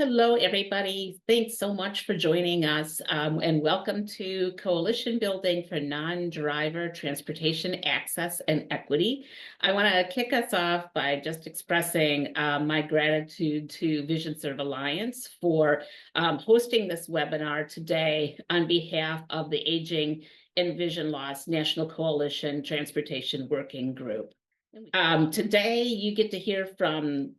Hello, everybody. Thanks so much for joining us, and welcome to Coalition Building for Non-Driver Transportation Access and Equity. I want to kick us off by just expressing my gratitude to Vision Serve Alliance for hosting this webinar today on behalf of the Aging and Vision Loss National Coalition Transportation Working Group. Today, you get to hear from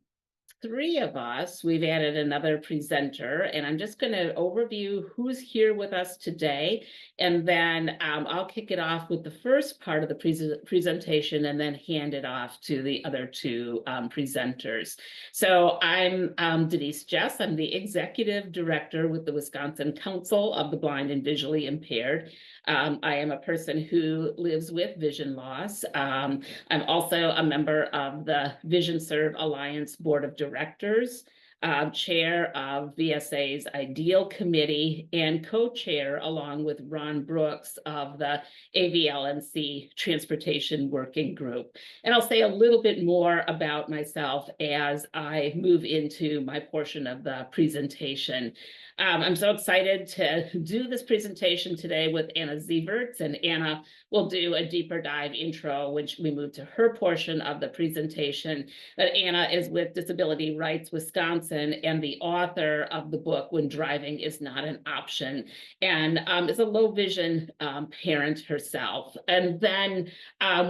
three of us. We've added another presenter, and I'm just going to overview who's here with us today, and then I'll kick it off with the first part of the presentation and then hand it off to the other two presenters. So I'm Denise Jess. I'm the Executive Director with the Wisconsin Council of the Blind and Visually Impaired. I am a person who lives with vision loss. I'm also a member of the Vision Serve Alliance Board of Directors, chair of VSA's Ideal Committee, and co-chair, along with Ron Brooks, of the AVLNC Transportation Working Group. And I'll say a little bit more about myself as I move into my portion of the presentation. I'm so excited to do this presentation today with Anna Zieverts, and Anna will do a deeper dive intro when we move to her portion of the presentation. But Anna is with Disability Rights Wisconsin and the author of the book When Driving is Not an Option, and is a low vision parent herself. And then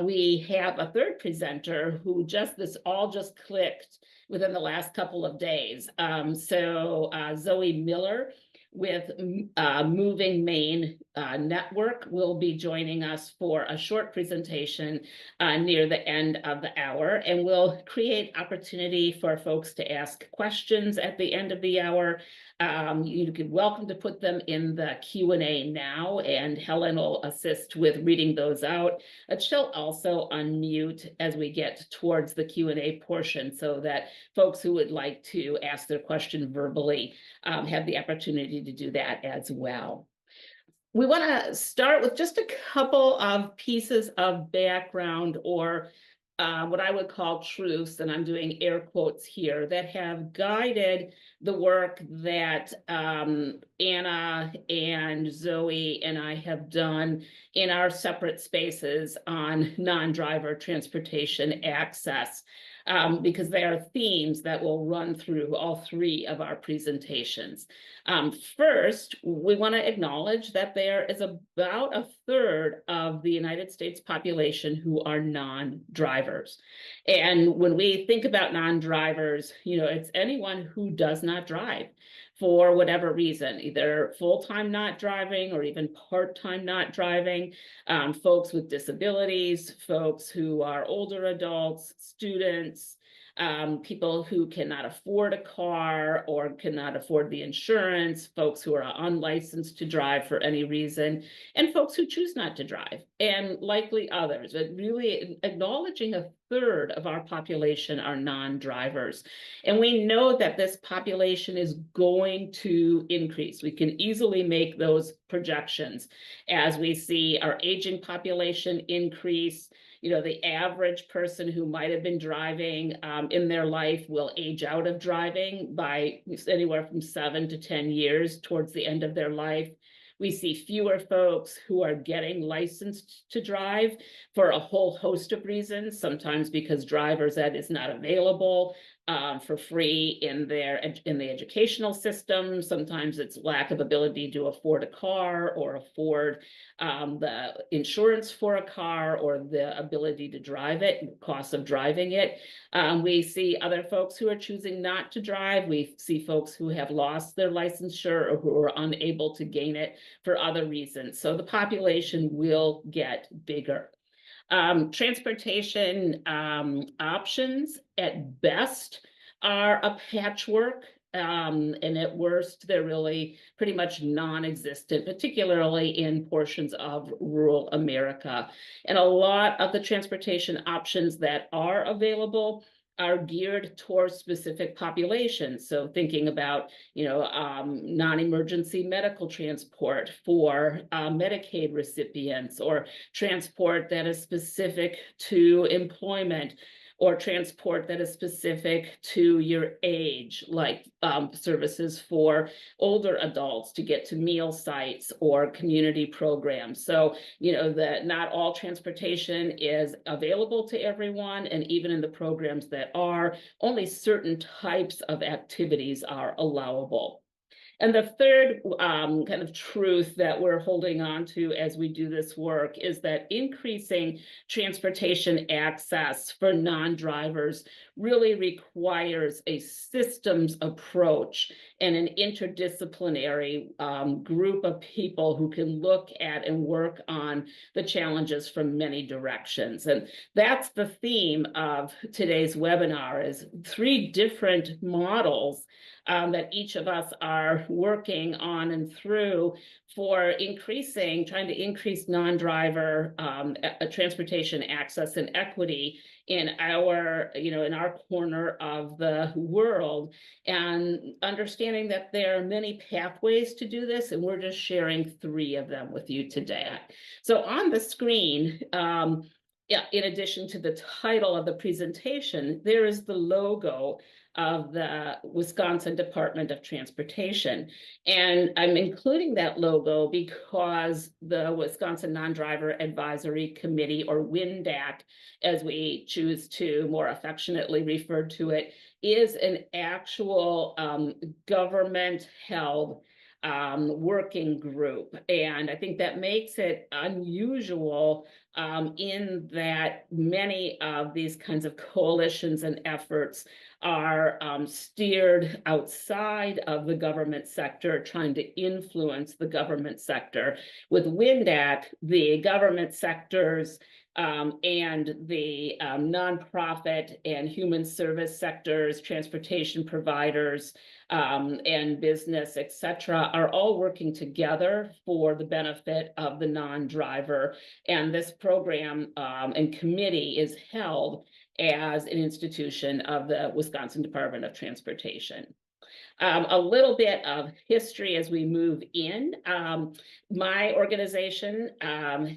we have a third presenter who this all just clicked within the last couple of days. Zoe Miller with Moving Maine Network will be joining us for a short presentation near the end of the hour, and we'll create opportunity for folks to ask questions at the end of the hour. You can welcome to put them in the Q&A now, and Helen will assist with reading those out. But she'll also unmute as we get towards the Q&A portion so that folks who would like to ask their question verbally have the opportunity to do that as well. We want to start with just a couple of pieces of background, or what I would call truths, and I'm doing air quotes here, that have guided the work that Anna and Zoe and I have done in our separate spaces on non-driver transportation access. Because there are themes that will run through all three of our presentations. First, we want to acknowledge that there is about a third of the United States population who are non-drivers. And when we think about non-drivers, it's anyone who does not drive for whatever reason, either full-time not driving or even part-time not driving, folks with disabilities, folks who are older adults, students, people who cannot afford a car or cannot afford the insurance, folks who are unlicensed to drive for any reason, and folks who choose not to drive, and likely others. But really acknowledging a third of our population are non-drivers. And we know that this population is going to increase. We can easily make those projections as we see our aging population increase. The average person who might have been driving in their life will age out of driving by anywhere from 7 to 10 years towards the end of their life. We see fewer folks who are getting licensed to drive for a whole host of reasons, sometimes because driver's ed is not available for free in the educational system. Sometimes it's lack of ability to afford a car or afford the insurance for a car or the ability to drive it, cost of driving it. We see other folks who are choosing not to drive. We see folks who have lost their licensure or who are unable to gain it for other reasons. So the population will get bigger. Transportation options at best are a patchwork, and at worst, they're really pretty much non-existent, particularly in portions of rural America. And a lot of the transportation options that are available are geared towards specific populations. So thinking about, non-emergency medical transport for Medicaid recipients, or transport that is specific to employment, or transport that is specific to your age, like services for older adults to get to meal sites or community programs. So, you know, that not all transportation is available to everyone, and even in the programs that are, only certain types of activities are allowable. And the third kind of truth that we're holding on to as we do this work is that increasing transportation access for non-drivers really requires a systems approach and an interdisciplinary group of people who can look at and work on the challenges from many directions. And that's the theme of today's webinar, is 3 different models that each of us are working on and through for trying to increase non-driver transportation access and equity in our corner of the world, and understanding that there are many pathways to do this, and we're just sharing 3 of them with you today. So on the screen, in addition to the title of the presentation, there is the logo of the Wisconsin Department of Transportation. And I'm including that logo because the Wisconsin Non-Driver Advisory Committee, or WINDAC, as we choose to more affectionately refer to it, is an actual government-held working group. And I think that makes it unusual in that many of these kinds of coalitions and efforts are steered outside of the government sector, trying to influence the government sector. With WINDAC, the government sectors and the nonprofit and human service sectors, transportation providers, and business, et cetera, are all working together for the benefit of the non-driver. And this program and committee is held as an institution of the Wisconsin Department of Transportation. A little bit of history as we move in. My organization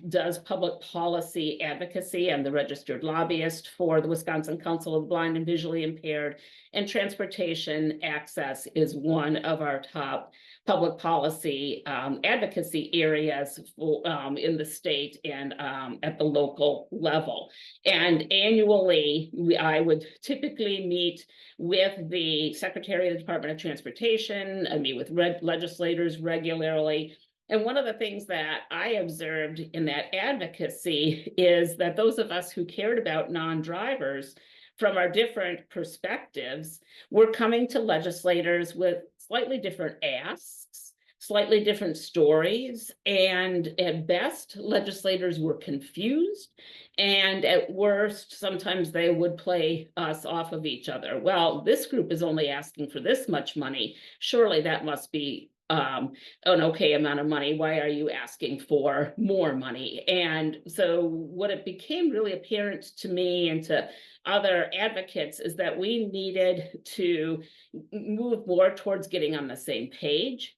does public policy advocacy. I'm the registered lobbyist for the Wisconsin Council of the Blind and Visually Impaired, and transportation access is one of our top public policy advocacy areas in the state and at the local level. And annually, I would typically meet with the Secretary of the Department of Transportation. I meet with legislators regularly. And one of the things that I observed in that advocacy is that those of us who cared about non-drivers from our different perspectives were coming to legislators with slightly different asks, slightly different stories, and at best, legislators were confused, and at worst, sometimes they would play us off of each other. Well, this group is only asking for this much money. Surely that must be an okay amount of money. Why are you asking for more money? And so what it became really apparent to me and to other advocates is that we needed to move more towards getting on the same page,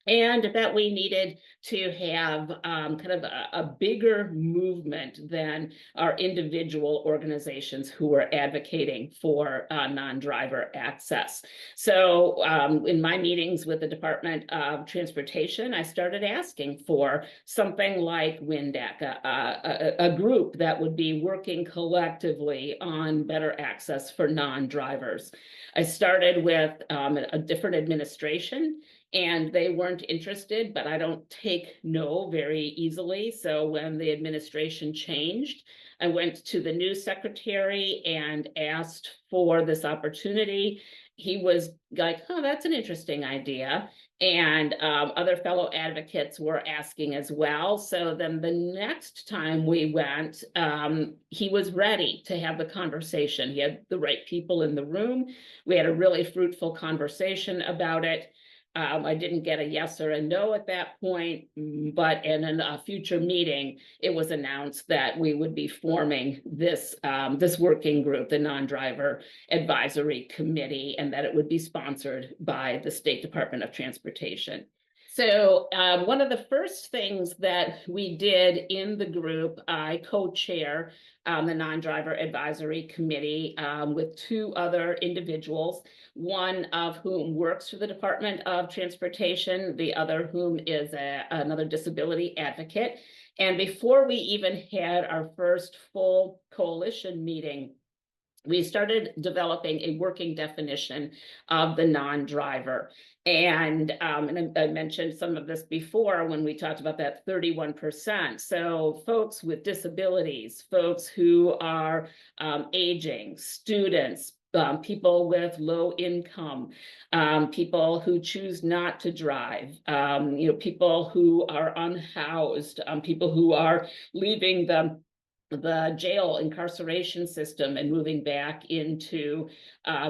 and that we needed to have kind of a bigger movement than our individual organizations who were advocating for non-driver access. So in my meetings with the Department of Transportation, I started asking for something like WINDAC, a group that would be working collectively on better access for non-drivers. I started with a different administration, and they weren't interested, but I don't take no very easily. So when the administration changed, I went to the new secretary and asked for this opportunity. He was like, oh, that's an interesting idea. And other fellow advocates were asking as well. So then the next time we went, he was ready to have the conversation. He had the right people in the room. We had a really fruitful conversation about it. I didn't get a yes or a no at that point, but in a future meeting, it was announced that we would be forming this working group, the Non-Driver Advisory Committee, and that it would be sponsored by the State Department of Transportation. So one of the first things that we did in the group, I co-chair the non-driver advisory committee with two other individuals, one of whom works for the Department of Transportation, the other whom is another disability advocate. And before we even had our first full coalition meeting, we started developing a working definition of the non-driver. And I mentioned some of this before when we talked about that 31%. So folks with disabilities, folks who are aging, students, people with low income, people who choose not to drive, people who are unhoused, people who are leaving the jail incarceration system and moving back into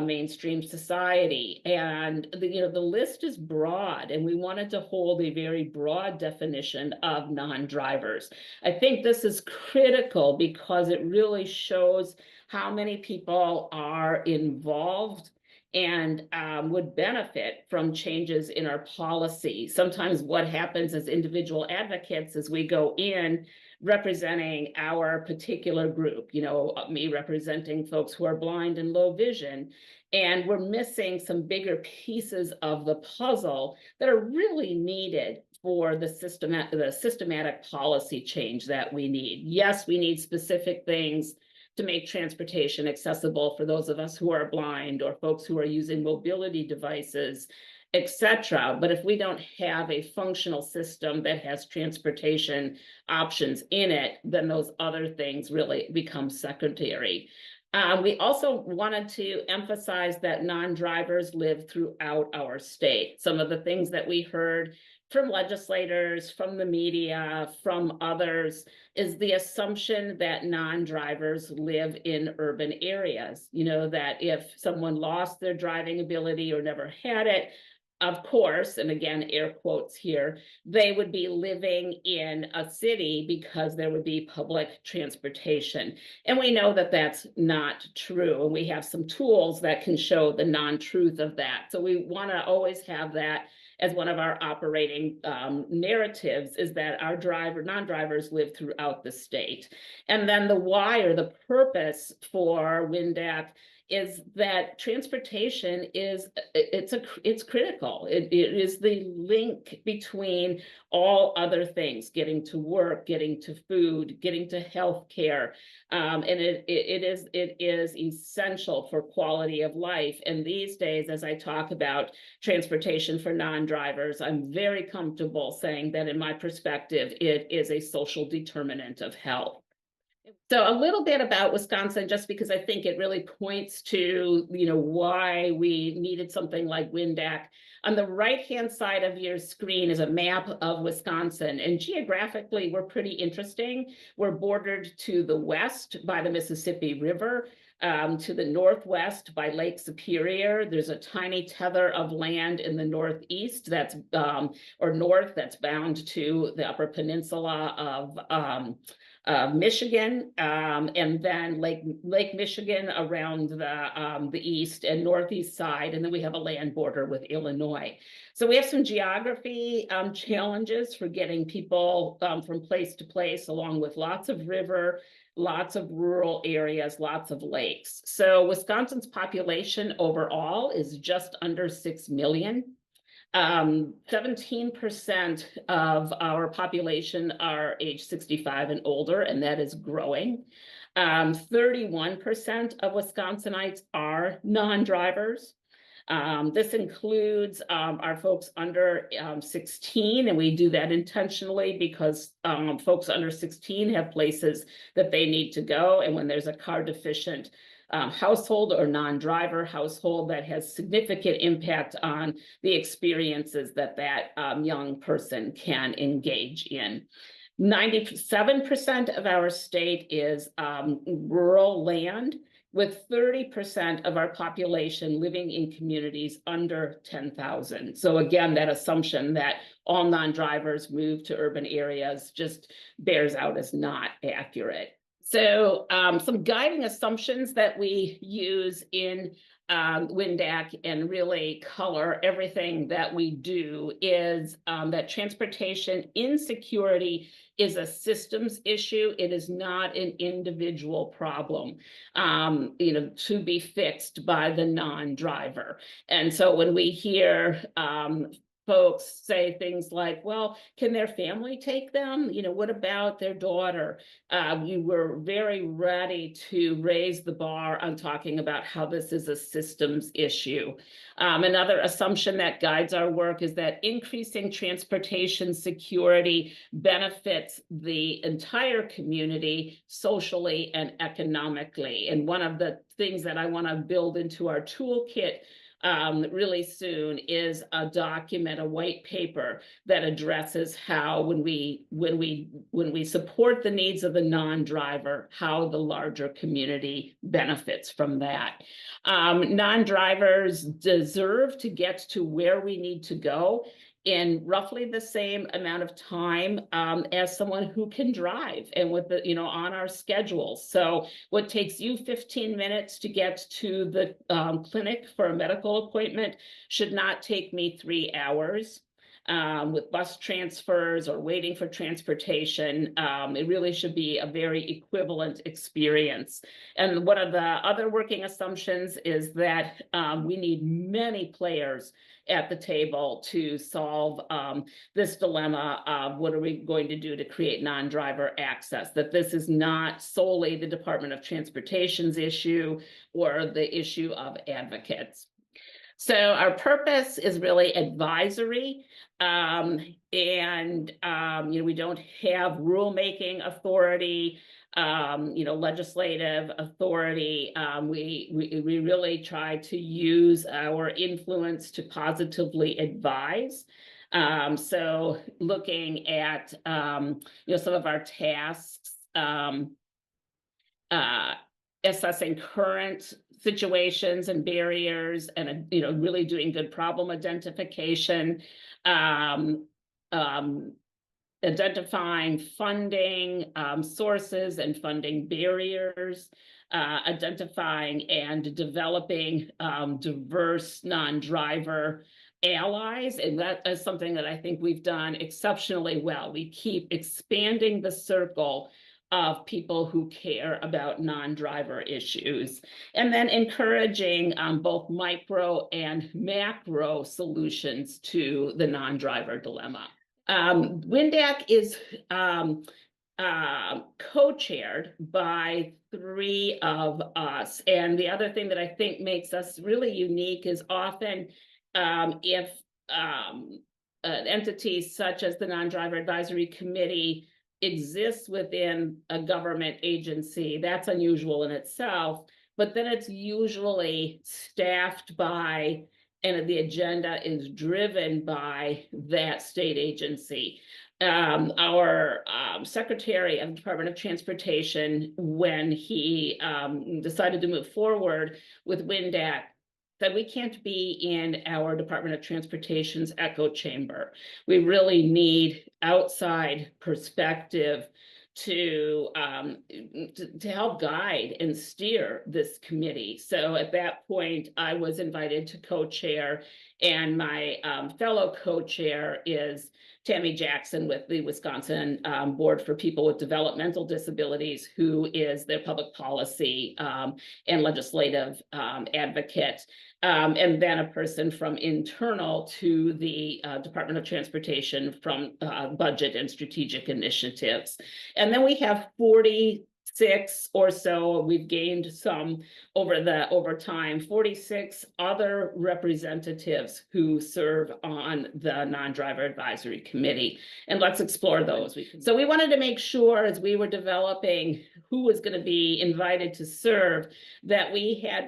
mainstream society. And the list is broad, and we wanted to hold a very broad definition of non-drivers. I think this is critical because it really shows how many people are involved and would benefit from changes in our policy. Sometimes what happens as individual advocates is we go in representing our particular group, me representing folks who are blind and low vision, and we're missing some bigger pieces of the puzzle that are really needed for the systematic policy change that we need. Yes, we need specific things to make transportation accessible for those of us who are blind or folks who are using mobility devices, etc. But if we don't have a functional system that has transportation options in it, then those other things really become secondary. We also wanted to emphasize that non-drivers live throughout our state. Some of the things that we heard from legislators, from the media, from others, is the assumption that non-drivers live in urban areas. That if someone lost their driving ability or never had it, of course, and again, air quotes here, they would be living in a city because there would be public transportation. And we know that that's not true. And we have some tools that can show the non-truth of that. So we want to always have that as one of our operating narratives, is that our non-drivers live throughout the state. And then the why, or the purpose for WINDAC, is that transportation it's critical. It is the link between all other things: getting to work, getting to food, getting to health care, and it is essential for quality of life. And these days, as I talk about transportation for non-drivers, I'm very comfortable saying that, in my perspective, it is a social determinant of health. So a little bit about Wisconsin, just because I think it really points to, why we needed something like WINDAC. On the right-hand side of your screen is a map of Wisconsin, and geographically, we're pretty interesting. We're bordered to the west by the Mississippi River, to the northwest by Lake Superior. There's a tiny tether of land in the northeast that's north, that's bound to the Upper Peninsula of Michigan, and then Lake Michigan around the east and northeast side, and then we have a land border with Illinois. So we have some geography challenges for getting people from place to place, along with lots of river, lots of rural areas, lots of lakes. So Wisconsin's population overall is just under 6 million. 17% of our population are age 65 and older, and that is growing. 31% of Wisconsinites are non-drivers. This includes our folks under 16, and we do that intentionally because folks under 16 have places that they need to go, and when there's a car deficient household or non-driver household, that has significant impact on the experiences that young person can engage in. 97% of our state is rural land, with 30% of our population living in communities under 10,000. So again, that assumption that all non-drivers move to urban areas just bears out as not accurate. So some guiding assumptions that we use in WINDAC and really color everything that we do is that transportation insecurity is a systems issue. It is not an individual problem, to be fixed by the non-driver. And so when we hear folks say things like, well, can their family take them? What about their daughter? You were very ready to raise the bar on talking about how this is a systems issue. Another assumption that guides our work is that increasing transportation security benefits the entire community socially and economically. And one of the things that I want to build into our toolkit really soon is a document, a white paper that addresses how when we support the needs of the non-driver, how the larger community benefits from that. Non-drivers deserve to get to where we need to go in roughly the same amount of time as someone who can drive and with the, on our schedule. So what takes you 15 minutes to get to the clinic for a medical appointment should not take me 3 hours. With bus transfers or waiting for transportation, it really should be a very equivalent experience. And one of the other working assumptions is that we need many players at the table to solve this dilemma of what are we going to do to create non-driver access, that this is not solely the Department of Transportation's issue or the issue of advocates. So our purpose is really advisory, and we don't have rulemaking authority, legislative authority. We really try to use our influence to positively advise. So looking at some of our tasks, assessing current situations and barriers, and really doing good problem identification, identifying funding sources and funding barriers, identifying and developing diverse non-driver allies. And that is something that I think we've done exceptionally well. We keep expanding the circle of people who care about non-driver issues, and then encouraging both micro and macro solutions to the non-driver dilemma. WINDAC is co-chaired by 3 of us. And the other thing that I think makes us really unique is often if entities such as the Non-Driver Advisory Committee exists within a government agency, that's unusual in itself, but then it's usually staffed by, and the agenda is driven by that state agency. Our Secretary of the Department of Transportation, when he decided to move forward with WINDAC, that we can't be in our Department of Transportation's echo chamber. We really need outside perspective to help guide and steer this committee. So at that point, I was invited to co-chair, and my fellow co-chair is Tammy Jackson with the Wisconsin Board for People with Developmental Disabilities, who is their public policy and legislative advocate. And then a person from internal to the Department of Transportation from budget and strategic initiatives. And then we have 46 or so, we've gained some over time, 46 other representatives who serve on the Non-Driver Advisory Committee. And let's explore those. So we wanted to make sure, as we were developing who was going to be invited to serve, that we had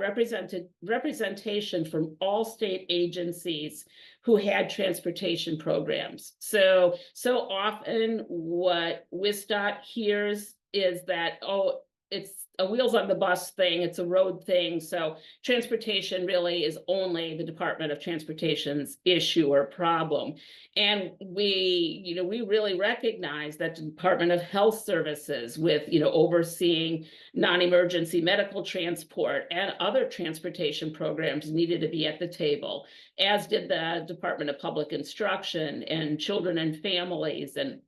representation from all state agencies who had transportation programs. So often what WISDOT hears is that, oh, it's a wheels on the bus thing, it's a road thing. So transportation really is only the Department of Transportation's issue or problem. And we really recognize that the Department of Health Services, with, overseeing non-emergency medical transport and other transportation programs, needed to be at the table, as did the Department of Public Instruction and Children and Families and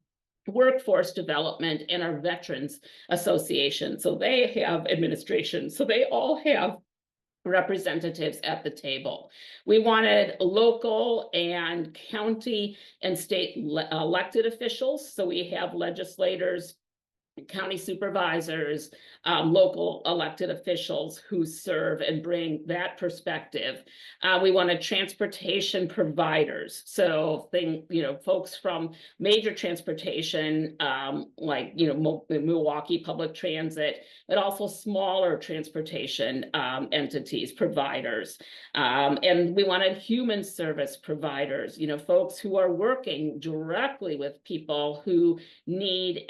workforce development and our veterans association. So they have administration. So they all have representatives at the table. We wanted local and county and state elected officials. So we have legislators, county supervisors, local elected officials who serve and bring that perspective. We wanted transportation providers. So folks from major transportation, like, Milwaukee Public Transit, but also smaller transportation entities, providers. And we wanted human service providers, folks who are working directly with people who need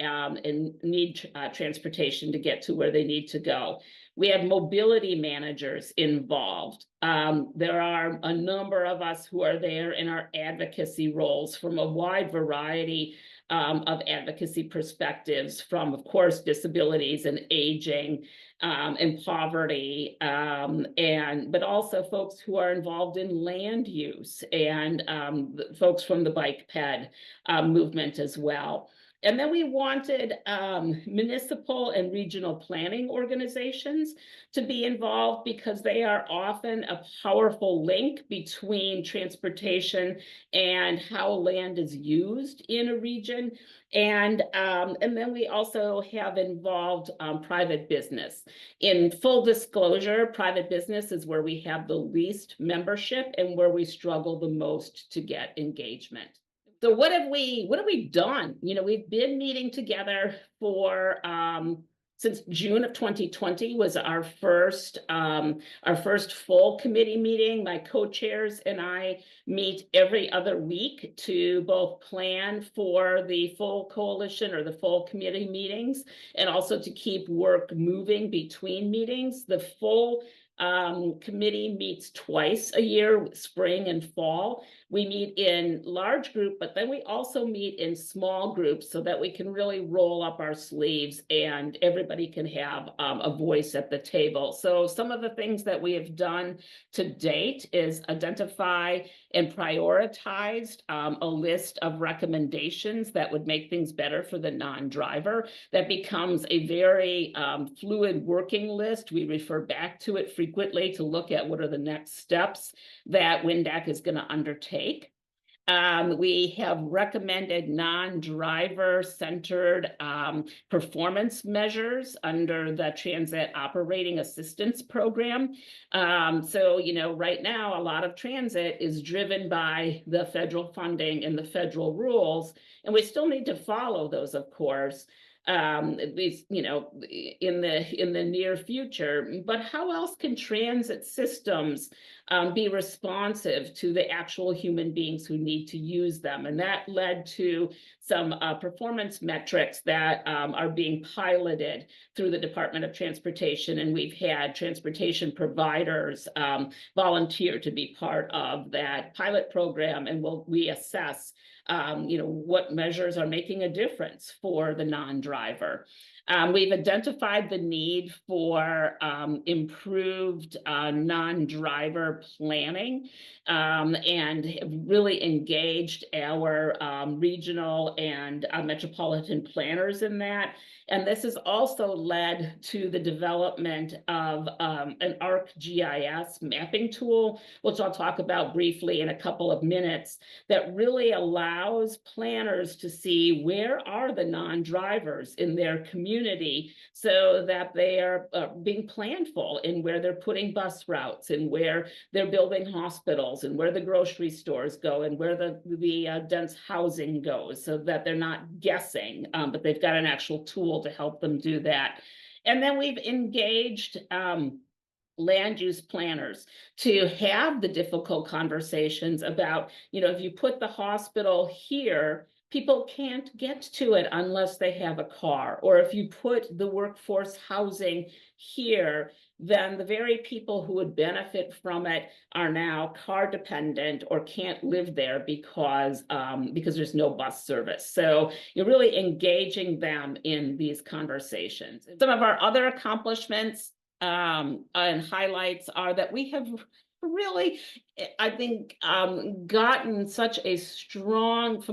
transportation to get to where they need to go. We have mobility managers involved. There are a number of us who are there in our advocacy roles from a wide variety of advocacy perspectives, from, of course, disabilities and aging and poverty, but also folks who are involved in land use, and folks from the bike ped movement as well. And then we wanted municipal and regional planning organizations to be involved, because they are often a powerful link between transportation and how land is used in a region. And then we also have involved private business. In full disclosure, private business is where we have the least membership and where we struggle the most to get engagement. So what have we done? We've been meeting together for since June of 2020 was our first full committee meeting. My co-chairs and I meet every other week to both plan for the full coalition or the full committee meetings, and also to keep work moving between meetings. The full committee meets twice a year, spring and fall. We meet in large group, but then we also meet in small groups so that we can really roll up our sleeves and everybody can have a voice at the table. So some of the things that we have done to date is identify and prioritized a list of recommendations that would make things better for the non-driver. That becomes a very fluid working list. We refer back to it frequently to look at what are the next steps that WNDAC is going to undertake. We have recommended non-driver centered performance measures under the Transit Operating Assistance Program. So, right now, a lot of transit is driven by the federal funding and the federal rules, and we still need to follow those, of course. At least, in the near future. But how else can transit systems be responsive to the actual human beings who need to use them? And that led to some performance metrics that are being piloted through the Department of Transportation. And we've had transportation providers volunteer to be part of that pilot program, and we assess what measures are making a difference for the non-driver. We've identified the need for improved non-driver planning, and have really engaged our regional and metropolitan planners in that. And this has also led to the development of an ArcGIS mapping tool, which I'll talk about briefly in a couple of minutes, that really allows planners to see where are the non-drivers in their community, so that they are being planful in where they're putting bus routes, and where they're building hospitals, and where the grocery stores go, and where the dense housing goes, so that they're not guessing, but they've got an actual tool to help them do that. And then we've engaged land use planners to have the difficult conversations about, if you put the hospital here, people can't get to it unless they have a car. Or if you put the workforce housing here, then the very people who would benefit from it are now car dependent or can't live there because there's no bus service. So you're really engaging them in these conversations. Some of our other accomplishments and highlights are that we have really, I think, gotten such strong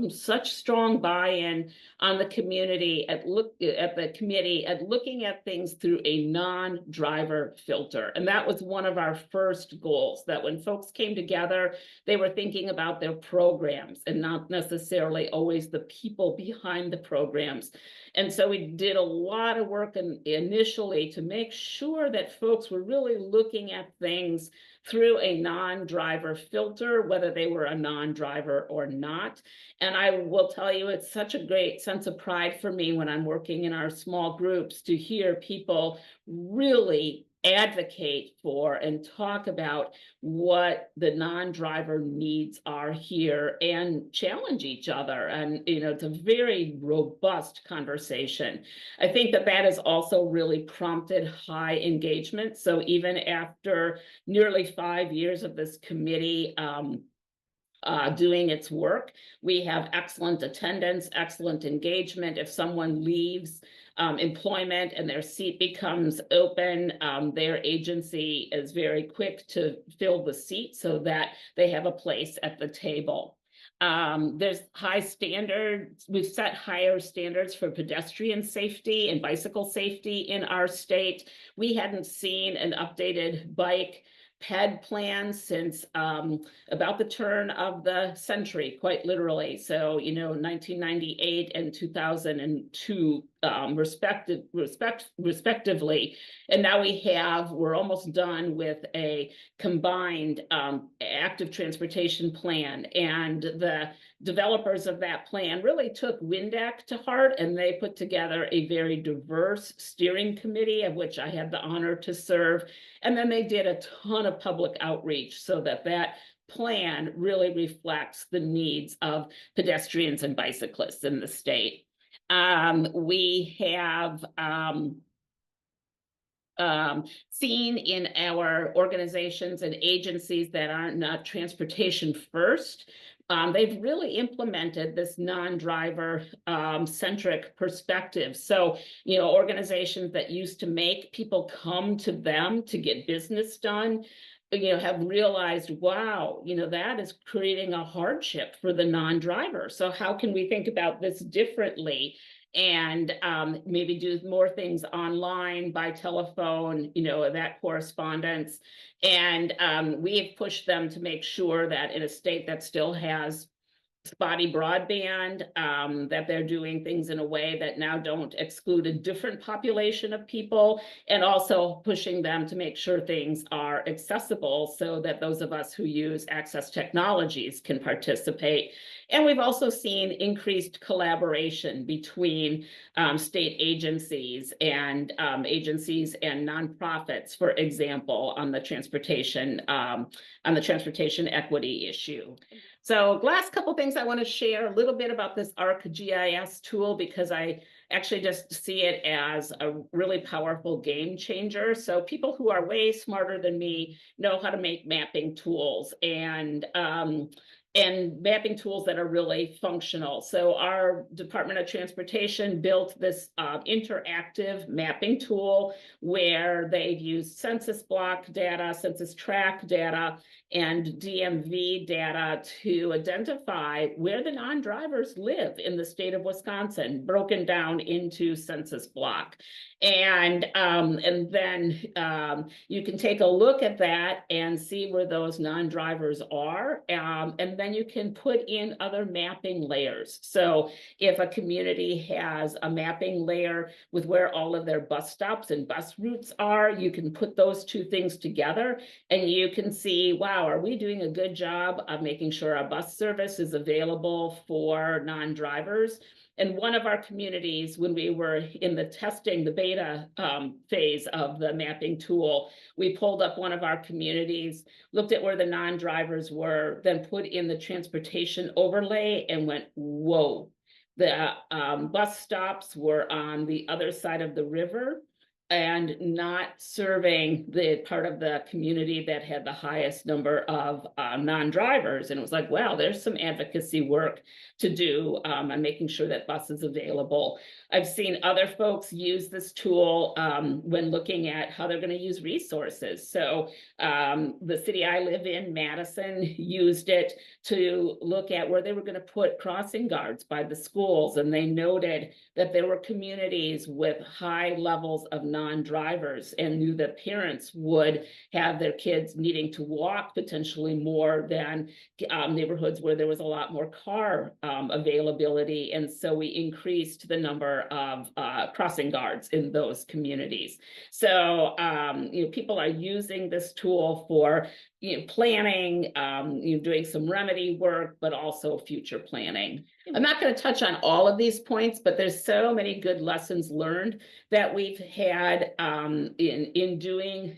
buy-in on the community at the committee at looking at things through a non-driver filter. And that was one of our first goals, that when folks came together, they were thinking about their programs and not necessarily always the people behind the programs. And so we did a lot of work initially to make sure that folks were really looking at things through a non-driver filter, whether they were a non-driver or not. And I will tell you, it's such a great sense of pride for me when I'm working in our small groups to hear people really advocate for and talk about what the non-driver needs are here and challenge each other. And, it's a very robust conversation. I think that has also really prompted high engagement. So even after nearly 5 years of this committee doing its work, we have excellent attendance, excellent engagement. If someone leaves employment and their seat becomes open, their agency is very quick to fill the seat so that they have a place at the table. There's high standards. We've set higher standards for pedestrian safety and bicycle safety in our state. We hadn't seen an updated bike PED plan since about the turn of the century, quite literally. So, 1998 and 2002 respectively. And now we're almost done with a combined active transportation plan. And the developers of that plan really took WINDAC to heart, and they put together a very diverse steering committee, of which I had the honor to serve. And then they did a ton of public outreach so that plan really reflects the needs of pedestrians and bicyclists in the state. We have seen in our organizations and agencies that are not transportation first, they've really implemented this non-driver centric perspective. So, organizations that used to make people come to them to get business done, have realized, wow, that is creating a hardship for the non-driver. So how can we think about this differently and maybe do more things online, by telephone, that correspondence. And we've pushed them to make sure that in a state that still has spotty broadband, that they're doing things in a way that now don't exclude a different population of people, and also pushing them to make sure things are accessible so that those of us who use access technologies can participate. And we've also seen increased collaboration between state agencies and nonprofits, for example, on the transportation equity issue. So last couple things I want to share a little bit about this ArcGIS tool, because I actually just see it as a really powerful game changer. So people who are way smarter than me know how to make mapping tools and mapping tools that are really functional. So our Department of Transportation built this interactive mapping tool where they've used census block data, census tract data, and DMV data to identify where the non-drivers live in the state of Wisconsin, broken down into census block. And then you can take a look at that and see where those non-drivers are. And then you can put in other mapping layers. So if a community has a mapping layer with where all of their bus stops and bus routes are, you can put those two things together and you can see, wow, are we doing a good job of making sure our bus service is available for non-drivers? And one of our communities, when we were in the beta phase of the mapping tool, we pulled up one of our communities, looked at where the non-drivers were, then put in the transportation overlay and went, whoa, The bus stops were on the other side of the river and not serving the part of the community that had the highest number of non-drivers. And it was like, wow, there's some advocacy work to do on making sure that bus is available. I've seen other folks use this tool when looking at how they're going to use resources. So the city I live in, Madison, used it to look at where they were going to put crossing guards by the schools. And they noted that there were communities with high levels of non-drivers and knew that parents would have their kids needing to walk potentially more than neighborhoods where there was a lot more car availability. And so we increased the number of crossing guards in those communities. So people are using this tool for planning, doing some remedy work, but also future planning. I'm not going to touch on all of these points, but there's so many good lessons learned that we've had in doing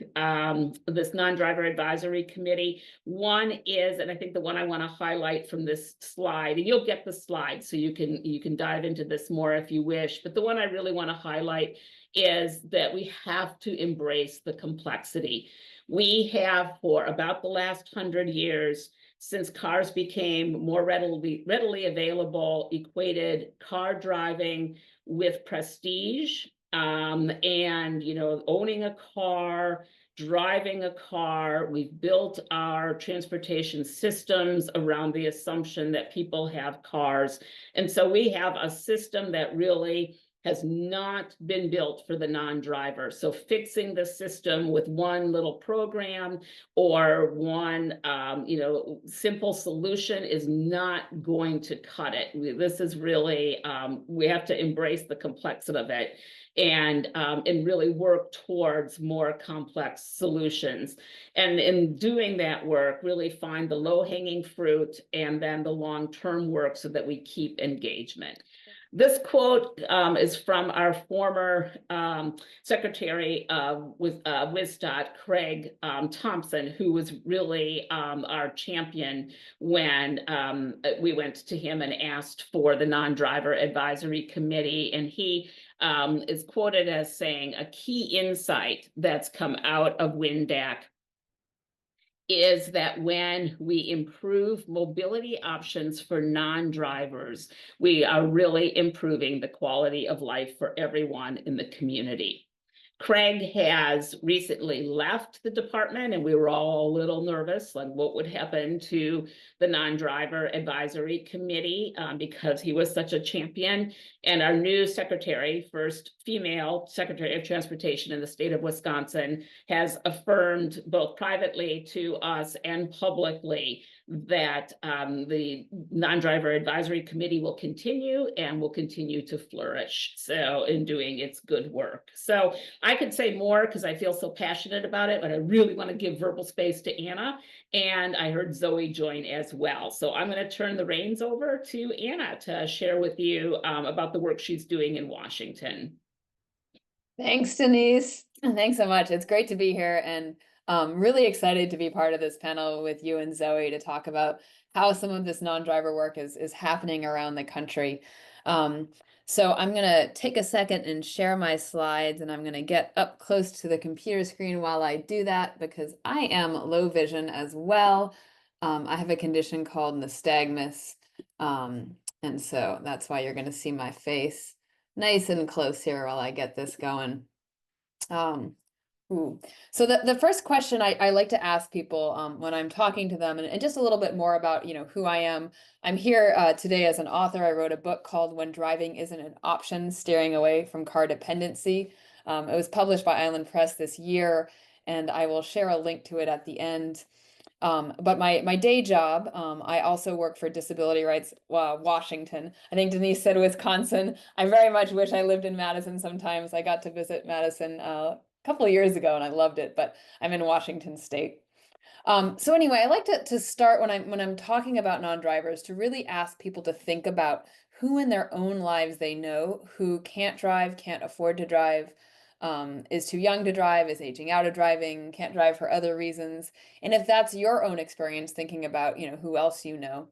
this non-driver advisory committee. One is, and I think the one I want to highlight from this slide, and you'll get the slide so you can dive into this more if you wish, but the one I really want to highlight is that we have to embrace the complexity. We have, for about the last 100 years, since cars became more readily available, equated car driving with prestige, and owning a car, driving a car. We've built our transportation systems around the assumption that people have cars. And so we have a system that really has not been built for the non-driver. So fixing the system with one little program or one simple solution is not going to cut it. This is really, we have to embrace the complexity of it and really work towards more complex solutions. And in doing that work, really find the low-hanging fruit and then the long-term work so that we keep engagement. This quote is from our former Secretary of WSDOT, Craig Thompson, who was really our champion when we went to him and asked for the non-driver advisory committee. And he is quoted as saying, a key insight that's come out of WNDAC is that when we improve mobility options for non-drivers, we are really improving the quality of life for everyone in the community. Craig has recently left the department, and we were all a little nervous, like what would happen to the non-driver advisory committee because he was such a champion. And our new secretary, first female secretary of transportation in the state of Wisconsin, has affirmed both privately to us and publicly that the non-driver advisory committee will continue and will continue to flourish. So in doing its good work. So I could say more because I feel so passionate about it, but I really want to give verbal space to Anna. And I heard Zoe join as well. So I'm going to turn the reins over to Anna to share with you about the work she's doing in Washington. Thanks, Denise. Thanks so much. It's great to be here and really excited to be part of this panel with you and Zoe to talk about how some of this non-driver work is happening around the country. So I'm going to take a second and share my slides, and I'm going to get up close to the computer screen while I do that because I am low vision as well. I have a condition called nystagmus, and so that's why you're going to see my face nice and close here while I get this going. So the first question I like to ask people when I'm talking to them, and just a little bit more about who I am. I'm here today as an author. I wrote a book called When Driving Isn't an Option, Steering Away from Car Dependency. It was published by Island Press this year, and I will share a link to it at the end. But my day job, I also work for Disability Rights Washington. I think Denise said Wisconsin. I very much wish I lived in Madison sometimes. I got to visit Madison a couple of years ago and I loved it, but I'm in Washington State. So anyway, I like to start when I'm talking about non-drivers to really ask people to think about who in their own lives they know who can't drive, can't afford to drive, is too young to drive, is aging out of driving, can't drive for other reasons. And if that's your own experience, thinking about, who else you know.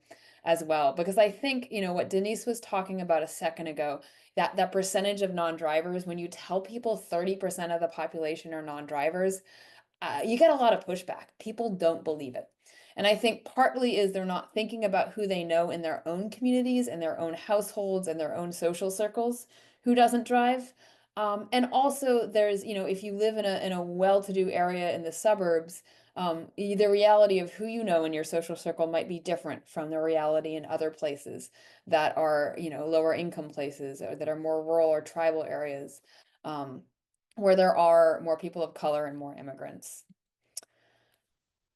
as well. Because I think, what Denise was talking about a second ago, that percentage of non-drivers, when you tell people 30% of the population are non-drivers, you get a lot of pushback. People don't believe it. And I think partly is they're not thinking about who they know in their own communities and their own households and their own social circles who doesn't drive. And also there's, if you live in a well-to-do area in the suburbs, the reality of who you know in your social circle might be different from the reality in other places that are, lower income places or that are more rural or tribal areas. Where there are more people of color and more immigrants.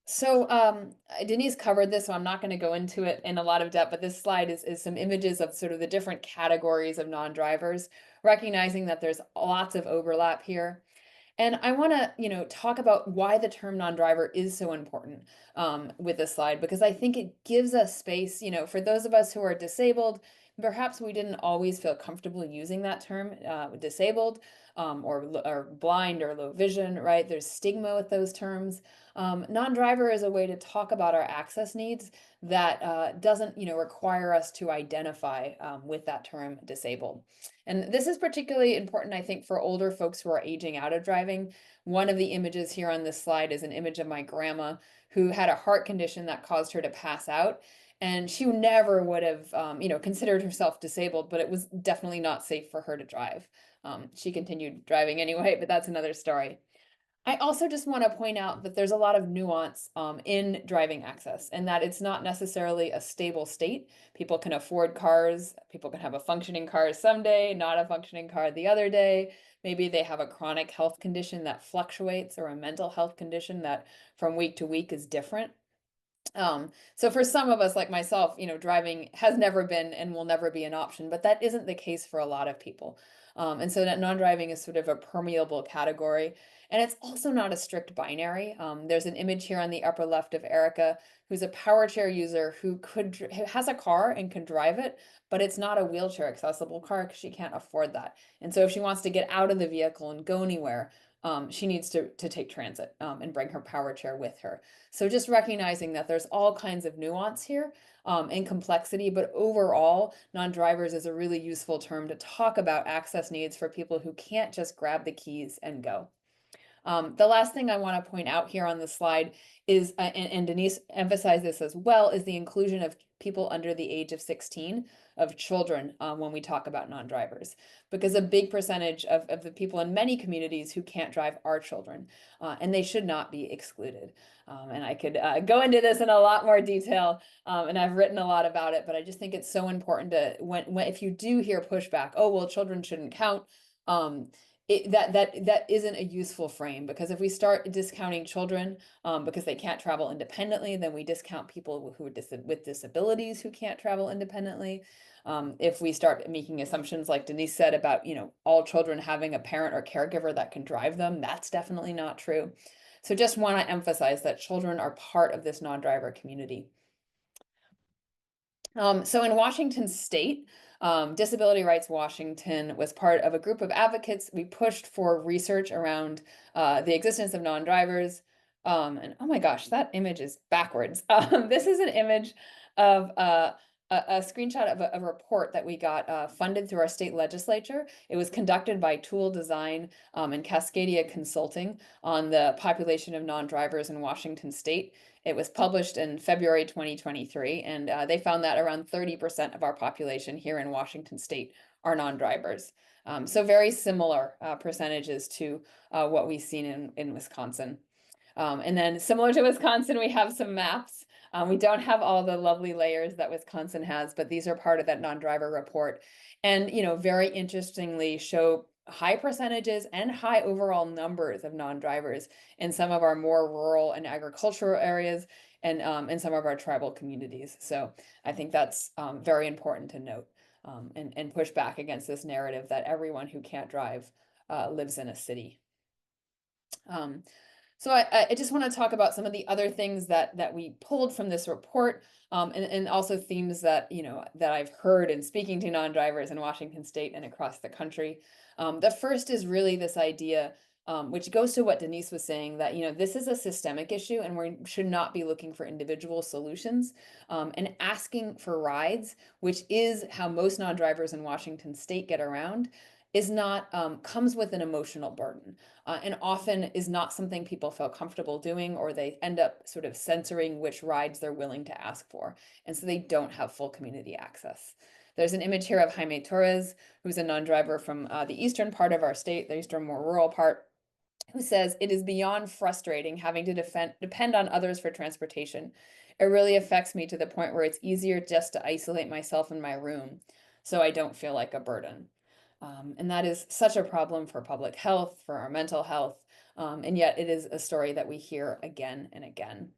So Denise covered this, so I'm not going to go into it in a lot of depth, but this slide is some images of sort of the different categories of non-drivers, recognizing that there's lots of overlap here. And I want to, talk about why the term non-driver is so important with this slide, because I think it gives us space, for those of us who are disabled, perhaps we didn't always feel comfortable using that term, disabled, or blind or low vision, right? There's stigma with those terms. Non-driver is a way to talk about our access needs that doesn't, require us to identify with that term disabled. And this is particularly important, I think, for older folks who are aging out of driving. One of the images here on this slide is an image of my grandma who had a heart condition that caused her to pass out. And she never would have, considered herself disabled, but it was definitely not safe for her to drive. She continued driving anyway, but that's another story. I also just want to point out that there's a lot of nuance in driving access, and that it's not necessarily a stable state. People can afford cars, people can have a functioning car someday, not a functioning car the other day. Maybe they have a chronic health condition that fluctuates or a mental health condition that from week to week is different. So for some of us, like myself, driving has never been and will never be an option, but that isn't the case for a lot of people. And so that non-driving is sort of a permeable category. And it's also not a strict binary. There's an image here on the upper left of Erica, who's a power chair user who who has a car and can drive it, but it's not a wheelchair accessible car because she can't afford that. And so if she wants to get out of the vehicle and go anywhere, she needs to take transit and bring her power chair with her. So just recognizing that there's all kinds of nuance here and complexity, but overall, non-drivers is a really useful term to talk about access needs for people who can't just grab the keys and go. The last thing I want to point out here on the slide is, and Denise emphasized this as well, is the inclusion of people under the age of 16, of children, when we talk about non-drivers. Because a big percentage of the people in many communities who can't drive are children, and they should not be excluded. And I could go into this in a lot more detail, and I've written a lot about it, but I just think it's so important to, if you do hear pushback, oh, well, children shouldn't count, that isn't a useful frame, because if we start discounting children because they can't travel independently, then we discount people who are with disabilities who can't travel independently. If we start making assumptions like Denise said about, all children having a parent or caregiver that can drive them, that's definitely not true. So just want to emphasize that children are part of this non-driver community. So in Washington State, Disability Rights Washington was part of a group of advocates. We pushed for research around the existence of non-drivers. And oh my gosh, that image is backwards. This is an image of a screenshot of a report that we got funded through our state legislature. It was conducted by Tool Design and Cascadia Consulting on the population of non-drivers in Washington State. It was published in February 2023, and they found that around 30% of our population here in Washington State are non-drivers. So very similar percentages to what we've seen in Wisconsin. And then similar to Wisconsin, we have some maps. We don't have all the lovely layers that Wisconsin has, but these are part of that non-driver report. And, very interestingly show high percentages and high overall numbers of non-drivers in some of our more rural and agricultural areas and in some of our tribal communities. So I think that's very important to note and push back against this narrative that everyone who can't drive lives in a city. So I just want to talk about some of the other things that we pulled from this report, and also themes that that I've heard in speaking to non-drivers in Washington State and across the country. The first is really this idea which goes to what Denise was saying, that, this is a systemic issue and we should not be looking for individual solutions. And asking for rides, which is how most non-drivers in Washington state get around, is not, comes with an emotional burden, and often is not something people feel comfortable doing, or they end up sort of censoring which rides they're willing to ask for. And so they don't have full community access. There's an image here of Jaime Torres, who's a non-driver from the eastern part of our state, the eastern, more rural part, who says, "It is beyond frustrating having to depend on others for transportation. It really affects me to the point where it's easier just to isolate myself in my room so I don't feel like a burden." And that is such a problem for public health, for our mental health, and yet it is a story that we hear again and again.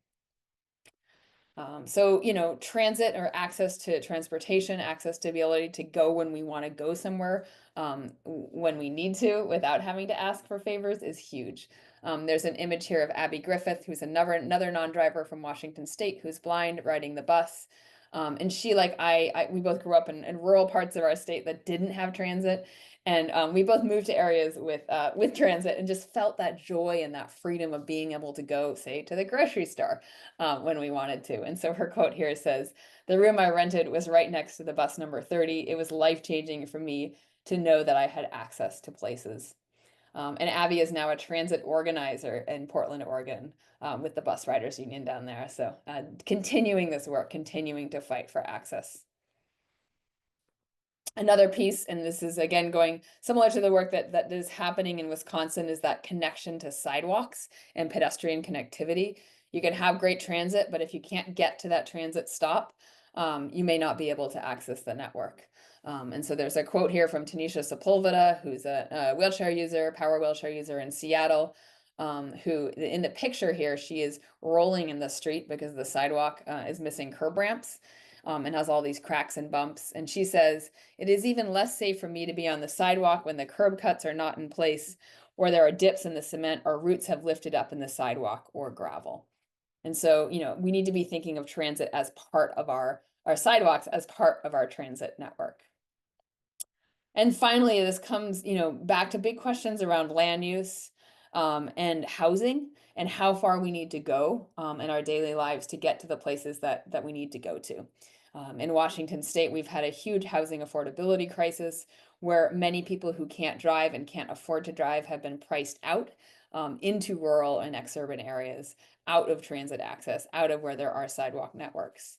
So, transit, or access to transportation, access to the ability to go when we want to go somewhere, when we need to, without having to ask for favors, is huge. There's an image here of Abby Griffith, who's another non-driver from Washington State, who's blind, riding the bus. And she, like we both grew up in rural parts of our state that didn't have transit. And we both moved to areas with transit, and just felt that joy and that freedom of being able to go, say, to the grocery store when we wanted to. And so her quote here says, "The room I rented was right next to the bus number 30. It was life-changing for me to know that I had access to places." And Abby is now a transit organizer in Portland, Oregon, with the Bus Riders Union down there. So continuing this work, continuing to fight for access. Another piece, and this is again going similar to the work that is happening in Wisconsin, is that connection to sidewalks and pedestrian connectivity. You can have great transit, but if you can't get to that transit stop, you may not be able to access the network. And so there's a quote here from Tanisha Sepulveda, who's a wheelchair user, power wheelchair user in Seattle, who in the picture here, she is rolling in the street because the sidewalk is missing curb ramps. And has all these cracks and bumps. And she says, "It is even less safe for me to be on the sidewalk when the curb cuts are not in place, or there are dips in the cement, or roots have lifted up in the sidewalk or gravel." And so, we need to be thinking of transit as part of our sidewalks, as part of our transit network. And finally, this comes, back to big questions around land use, and housing, and how far we need to go in our daily lives to get to the places that we need to go to. In Washington State, we've had a huge housing affordability crisis, where many people who can't drive and can't afford to drive have been priced out into rural and exurban areas, out of transit access, out of where there are sidewalk networks.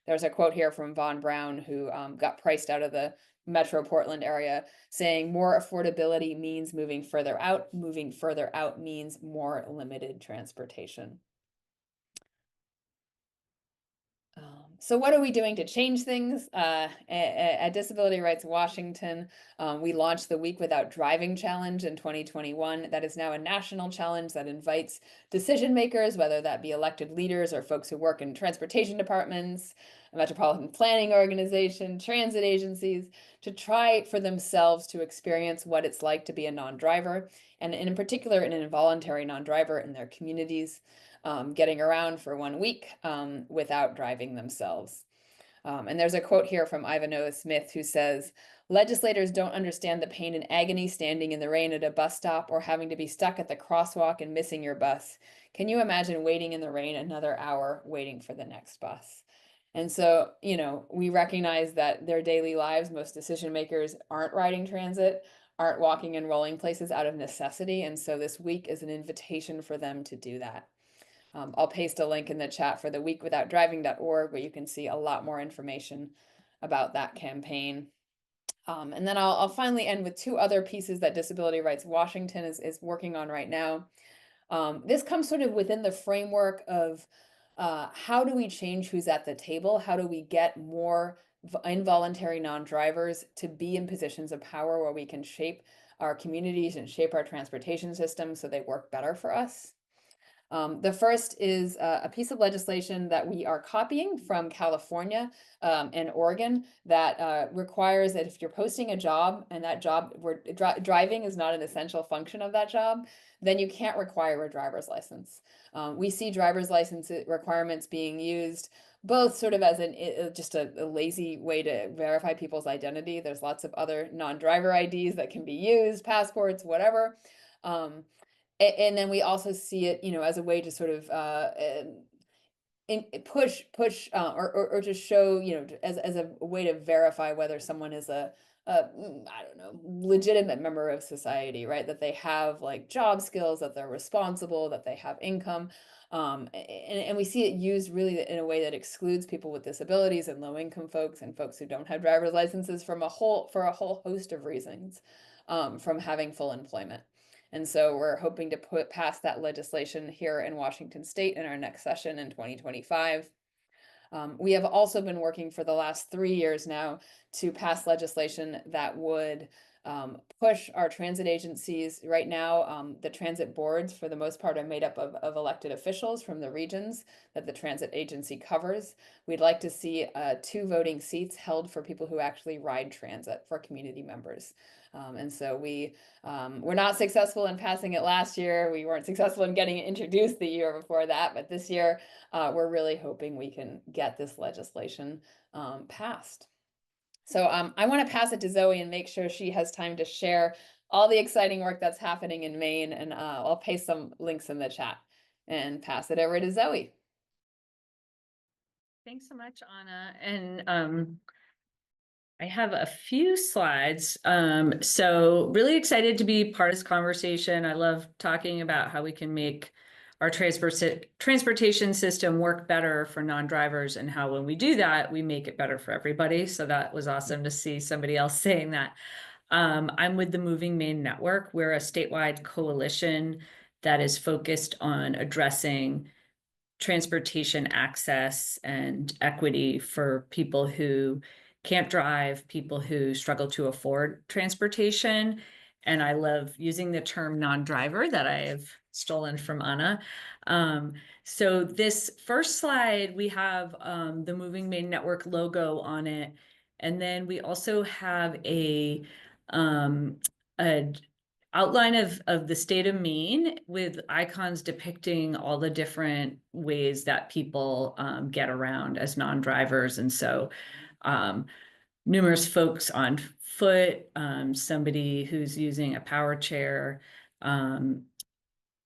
There's a quote here from Von Brown, who got priced out of the Metro Portland area, saying, "More affordability means moving further out. Moving further out means more limited transportation." So what are we doing to change things? At Disability Rights Washington, we launched the Week Without Driving Challenge in 2021. That is now a national challenge that invites decision makers, whether that be elected leaders or folks who work in transportation departments, a metropolitan planning organization, transit agencies, to try for themselves to experience what it's like to be a non-driver, and in particular, an involuntary non-driver in their communities. Getting around for 1 week without driving themselves. And there's a quote here from Ivanhoe Smith, who says, "Legislators don't understand the pain and agony standing in the rain at a bus stop, or having to be stuck at the crosswalk and missing your bus. Can you imagine waiting in the rain another hour waiting for the next bus?" And so, we recognize that their daily lives, most decision makers aren't riding transit, aren't walking and rolling places out of necessity. And so this week is an invitation for them to do that. I'll paste a link in the chat for the weekwithoutdriving.org, where you can see a lot more information about that campaign. And then I'll finally end with two other pieces that Disability Rights Washington is working on right now. This comes sort of within the framework of how do we change who's at the table? How do we get more involuntary non-drivers to be in positions of power where we can shape our communities and shape our transportation system so they work better for us? The first is a piece of legislation that we are copying from California and Oregon, that requires that if you're posting a job, and that job where driving is not an essential function of that job, then you can't require a driver's license. We see driver's license requirements being used both sort of as just a lazy way to verify people's identity. There's lots of other non-driver IDs that can be used, passports, whatever. And then we also see it, as a way to sort of push or to show, as a way to verify whether someone is I don't know, legitimate member of society, right? That they have like job skills, that they're responsible, that they have income. And we see it used really in a way that excludes people with disabilities and low income folks and folks who don't have driver's licenses for a whole host of reasons, from having full employment. And so we're hoping to put past that legislation here in Washington State in our next session in 2025. We have also been working for the last 3 years now to pass legislation that would push our transit agencies. Right now, the transit boards, for the most part, are made up of elected officials from the regions that the transit agency covers. We'd like to see 2 voting seats held for people who actually ride transit, for community members. And so we were not successful in passing it last year. We weren't successful in getting it introduced the year before that, but this year we're really hoping we can get this legislation passed. So I want to pass it to Zoe and make sure she has time to share all the exciting work that's happening in Maine, and I'll paste some links in the chat and pass it over to Zoe. Thanks so much, Anna. And I have a few slides. So really excited to be part of this conversation. I love talking about how we can make our transportation system work better for non-drivers, and how when we do that, we make it better for everybody. So that was awesome to see somebody else saying that. I'm with the Moving Maine Network. We're a statewide coalition that is focused on addressing transportation access and equity for people who can't drive, people who struggle to afford transportation. And I love using the term non-driver that I have stolen from Anna. So this first slide, we have the Moving Maine Network logo on it. And then we also have a outline of the state of Maine with icons depicting all the different ways that people get around as non-drivers. And so numerous folks on foot, somebody who's using a power chair,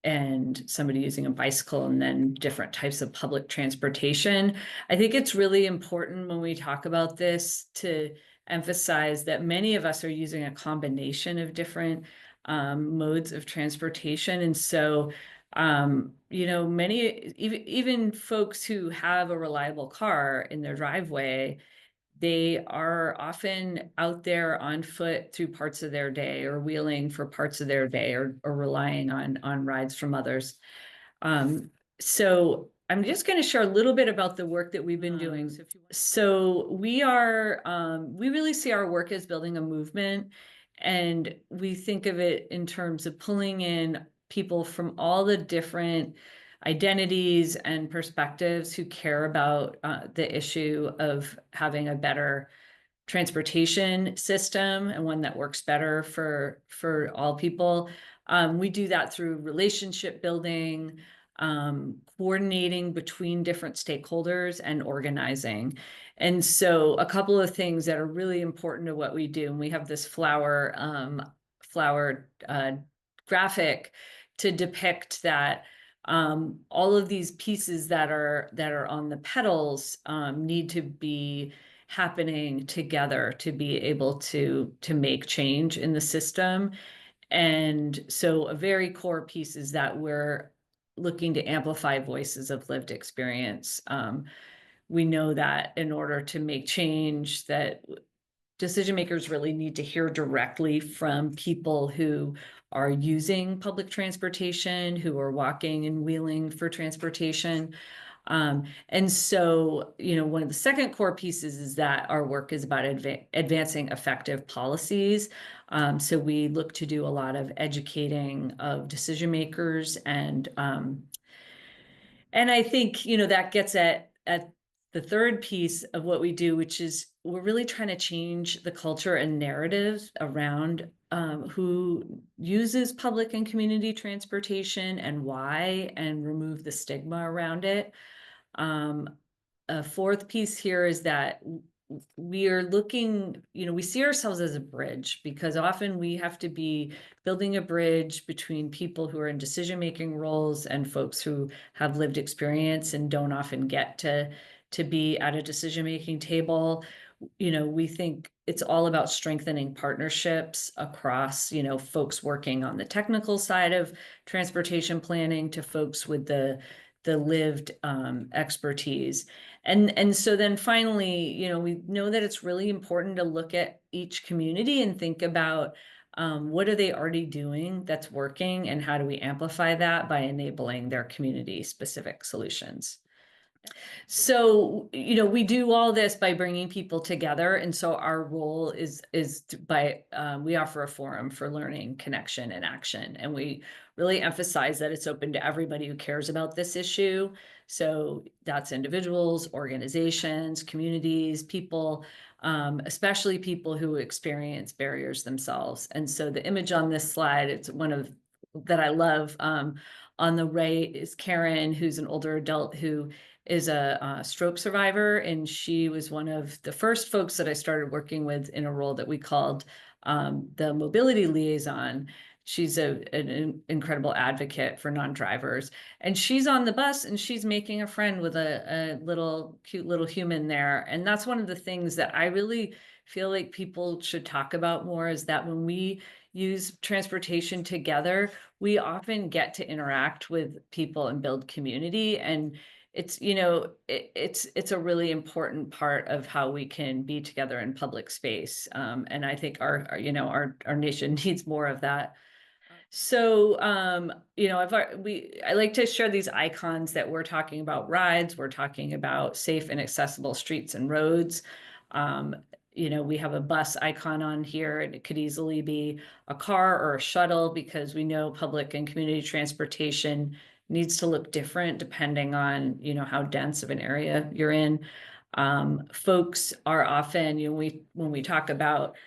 and somebody using a bicycle, and then different types of public transportation. I think it's really important when we talk about this to emphasize that many of us are using a combination of different modes of transportation. And so, many, even folks who have a reliable car in their driveway, they are often out there on foot through parts of their day, or wheeling for parts of their day, or relying on rides from others. So I'm just going to share a little bit about the work that we've been doing. So we really see our work as building a movement, and we think of it in terms of pulling in people from all the different identities and perspectives who care about the issue of having a better transportation system, and one that works better for all people. We do that through relationship building, coordinating between different stakeholders, and organizing. And so a couple of things that are really important to what we do, and we have this flower graphic to depict that all of these pieces that are on the pedals need to be happening together to be able to make change in the system. And so a very core piece is that we're looking to amplify voices of lived experience. We know that in order to make change, that decision makers really need to hear directly from people who are using public transportation, who are walking and wheeling for transportation. And so, one of the second core pieces is that our work is about advancing effective policies. So we look to do a lot of educating of decision makers, and I think, that gets at the third piece of what we do, which is we're really trying to change the culture and narratives around who uses public and community transportation and why, and remove the stigma around it. A fourth piece here is that we are looking, we see ourselves as a bridge, because often we have to be building a bridge between people who are in decision-making roles and folks who have lived experience and don't often get to be at a decision-making table. We think it's all about strengthening partnerships across, folks working on the technical side of transportation planning to folks with the lived expertise. And so then finally, we know that it's really important to look at each community and think about what are they already doing that's working, and how do we amplify that by enabling their community specific solutions. So, we do all this by bringing people together. And so our role we offer a forum for learning, connection, and action. And we really emphasize that it's open to everybody who cares about this issue. So that's individuals, organizations, communities, people, especially people who experience barriers themselves. And so the image on this slide, it's one of that I love. On the right is Karen, who's an older adult who is a stroke survivor, and she was one of the first folks that I started working with in a role that we called the mobility liaison. She's an incredible advocate for non-drivers, and she's on the bus and she's making a friend with a little cute little human there. And that's one of the things that I really feel like people should talk about more, is that when we use transportation together, we often get to interact with people and build community. And it's a really important part of how we can be together in public space. And I think our nation needs more of that. So, I like to share these icons that we're talking about rides, we're talking about safe and accessible streets and roads. We have a bus icon on here, and it could easily be a car or a shuttle, because we know public and community transportation needs to look different depending on, how dense of an area you're in. Folks are often, when we talk about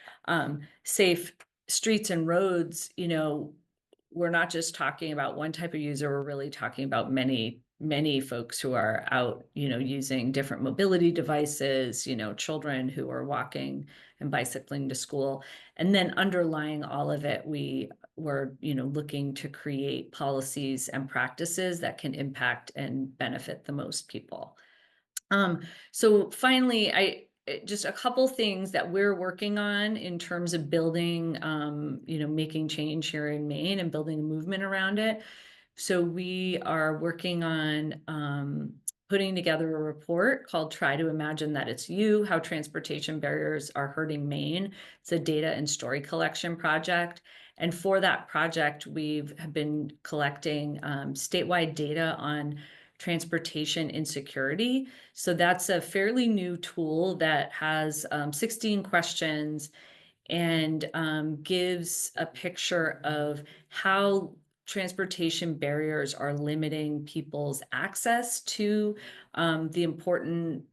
safe streets and roads, we're not just talking about one type of user, we're really talking about many folks who are out, using different mobility devices, children who are walking and bicycling to school. And then underlying all of it, we're looking to create policies and practices that can impact and benefit the most people. So finally, just a couple things that we're working on in terms of building, making change here in Maine and building a movement around it. So we are working on putting together a report called Try to Imagine That It's You, How Transportation Barriers Are Hurting Maine. It's a data and story collection project. And for that project, have been collecting statewide data on transportation insecurity. So that's a fairly new tool that has 16 questions and gives a picture of how transportation barriers are limiting people's access to the important,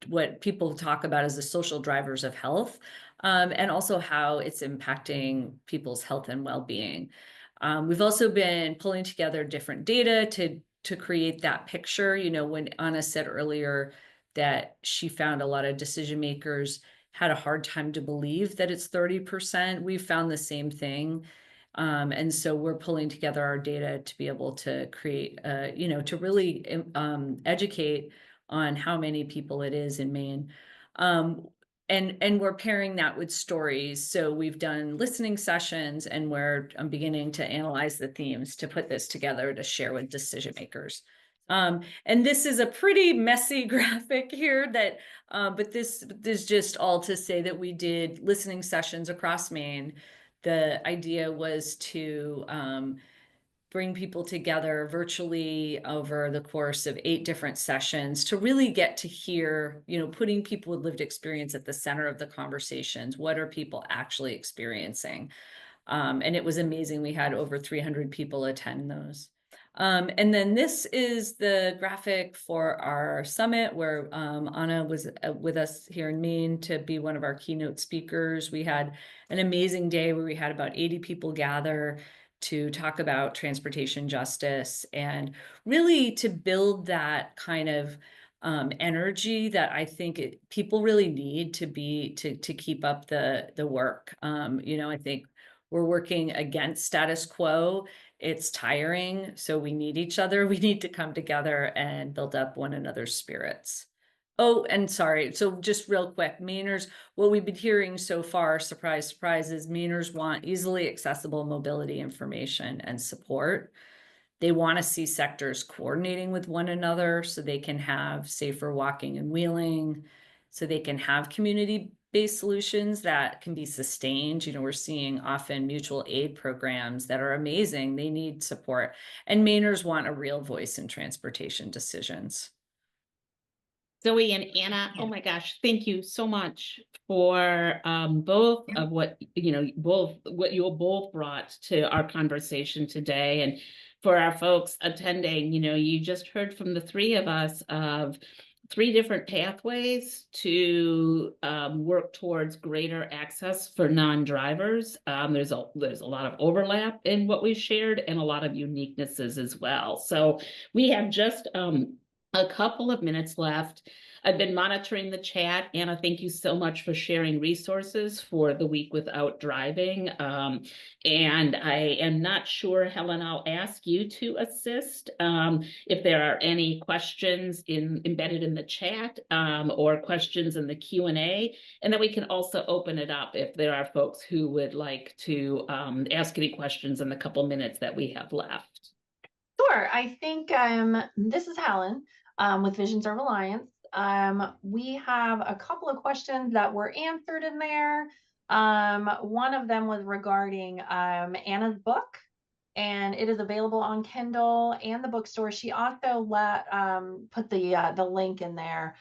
what people talk about as the social drivers of health, and also how it's impacting people's health and well-being. We've also been pulling together different data to create that picture. When Anna said earlier that she found a lot of decision makers had a hard time to believe that it's 30%, we found the same thing. And so we're pulling together our data to be able to create, to really educate on how many people it is in Maine. And we're pairing that with stories. So we've done listening sessions, and I'm beginning to analyze the themes to put this together to share with decision makers. And this is a pretty messy graphic here but this is just all to say that we did listening sessions across Maine. The idea was to bring people together virtually over the course of 8 different sessions to really get to hear, putting people with lived experience at the center of the conversations. What are people actually experiencing? And it was amazing. We had over 300 people attend those. And then this is the graphic for our summit, where Anna was with us here in Maine to be one of our keynote speakers. We had an amazing day where we had about 80 people gather to talk about transportation justice, and really to build that kind of energy that I think people really need to keep up the work. I think we're working against status quo. It's tiring, so we need each other. We need to come together and build up one another's spirits. Oh, and sorry. So just real quick, Mainers, what we've been hearing so far, surprise, surprise, is Mainers want easily accessible mobility information and support. They want to see sectors coordinating with one another so they can have safer walking and wheeling, so they can have community-based solutions that can be sustained. We're seeing often mutual aid programs that are amazing. They need support. And Mainers want a real voice in transportation decisions. Zoe and Anna, oh my gosh, thank you so much for both of what both what you both brought to our conversation today, and for our folks attending. You just heard from the three of us of three different pathways to work towards greater access for non-drivers. There's a lot of overlap in what we shared and a lot of uniquenesses as well. So we have just a couple of minutes left. I've been monitoring the chat. Anna, thank you so much for sharing resources for the week without driving. And I am not sure, Helen, I'll ask you to assist if there are any questions embedded in the chat or questions in the Q&A. And then we can also open it up if there are folks who would like to ask any questions in the couple minutes that we have left. Sure. I think this is Helen with Vision Serve Alliance. We have a couple of questions that were answered in there. One of them was regarding Anna's book, and it is available on Kindle and the bookstore. She also put the link in there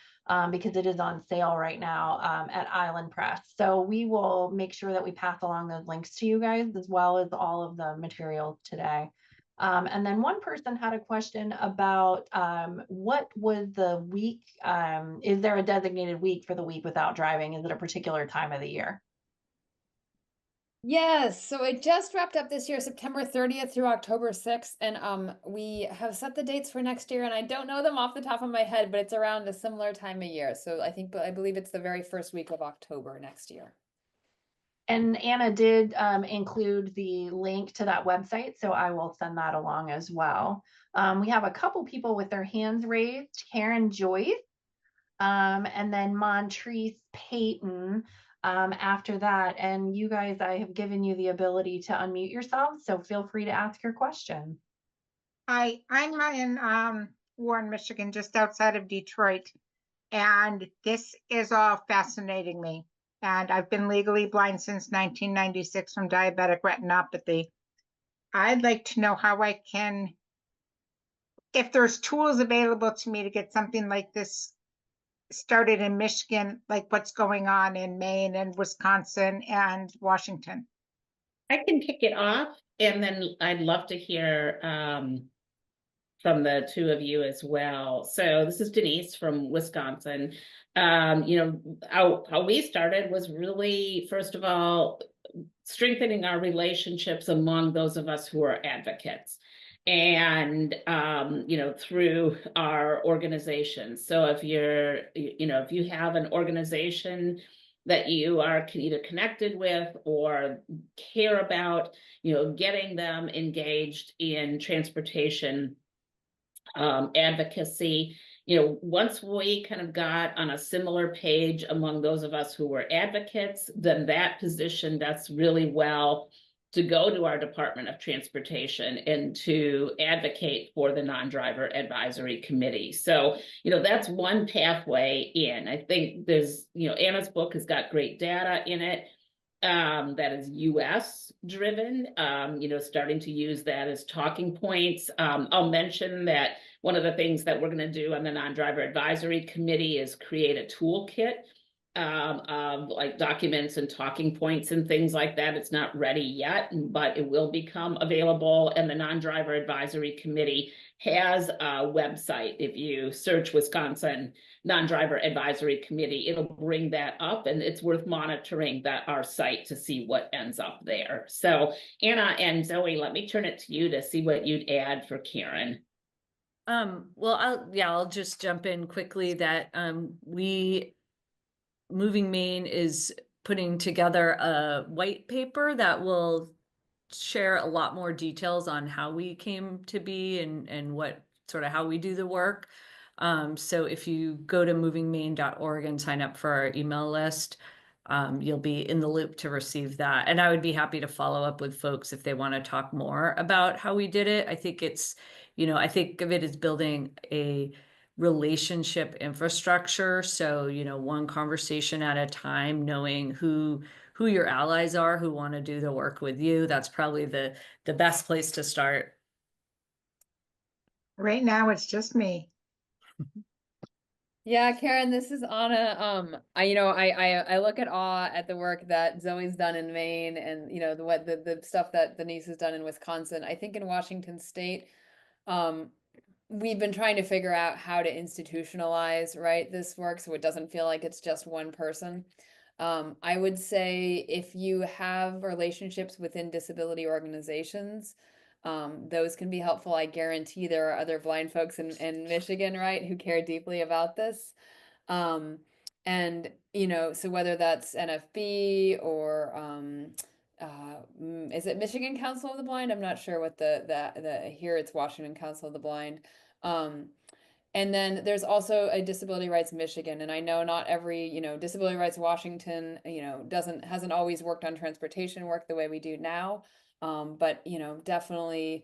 because it is on sale right now at Island Press. So we will make sure that we pass along those links to you guys, as well as all of the materials today. And then one person had a question about what was the week? Is there a designated week for the week without driving? Is it a particular time of the year? Yes, so it just wrapped up this year, September 30th through October 6th, and we have set the dates for next year, and I don't know them off the top of my head, but it's around a similar time of year. So I believe it's the very first week of October next year. And Anna did include the link to that website, so I will send that along as well. We have a couple people with their hands raised, Karen Joyce, and then Montrese Payton after that. And you guys, I have given you the ability to unmute yourselves, so feel free to ask your question. Hi, I'm in Warren, Michigan, just outside of Detroit, and this is all fascinating me. And I've been legally blind since 1996 from diabetic retinopathy. I'd like to know how I can, if there's tools available to me to get something like this started in Michigan, like what's going on in Maine and Wisconsin and Washington. I can kick it off, and then I'd love to hear from the two of you as well. So this is Denise from Wisconsin. How we started was really, first of all, strengthening our relationships among those of us who are advocates, and through our organizations. So if if you have an organization that you are either connected with or care about, getting them engaged in transportation advocacy. Once we kind of got on a similar page among those of us who were advocates, then that positioned us really well to go to our Department of Transportation and to advocate for the Non-Driver Advisory Committee. So, that's one pathway in. I think there's, Anna's book has got great data in it that is US driven, starting to use that as talking points. I'll mention that one of the things that we're going to do on the Non-Driver Advisory Committee is create a toolkit of like documents and talking points and things like that. It's not ready yet, but it will become available. And the Non-Driver Advisory Committee has a website. If you search Wisconsin Non-Driver Advisory Committee, it'll bring that up, and it's worth monitoring our site to see what ends up there. So Anna and Zoe, let me turn it to you to see what you'd add for Karen. Well, I'll just jump in quickly that Moving Maine is putting together a white paper that will share a lot more details on how we came to be and what sort of how we do the work. So if you go to movingmaine.org and sign up for our email list, you'll be in the loop to receive that. And I would be happy to follow up with folks if they want to talk more about how we did it. I think I think of it as building a relationship infrastructure. So, one conversation at a time, knowing who your allies are, who want to do the work with you. That's probably the best place to start. Right now, it's just me. Yeah, Karen, this is Anna. I look at awe at the work that Zoe's done in Maine, and the stuff that Denise has done in Wisconsin. I think in Washington State, um, we've been trying to figure out how to institutionalize, right, this work so it doesn't feel like it's just one person. I would say if you have relationships within disability organizations, those can be helpful. I guarantee there are other blind folks in Michigan, right, who care deeply about this. Um, so whether that's NFB or is it Michigan Council of the Blind? I'm not sure what the here it's Washington Council of the Blind. Um, and then there's also a Disability Rights Michigan, and I know not every, Disability Rights Washington, hasn't always worked on transportation work the way we do now. But definitely,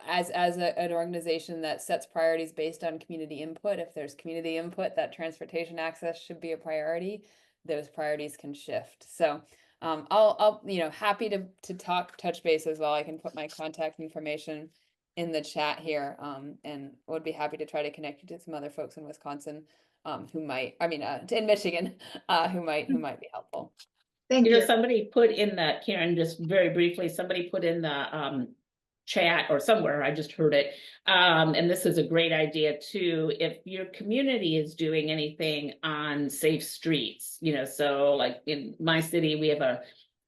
as an organization that sets priorities based on community input, if there's community input that transportation access should be a priority, those priorities can shift. So I'll happy to touch base as well. I can put my contact information in the chat here, and would be happy to try to connect you to some other folks in Wisconsin, who might, in Michigan, who might be helpful. Thank you. Somebody put in the, Karen, just very briefly, somebody put in the chat or somewhere, I just heard it. And this is a great idea too. If your community is doing anything on safe streets, so like in my city, we have a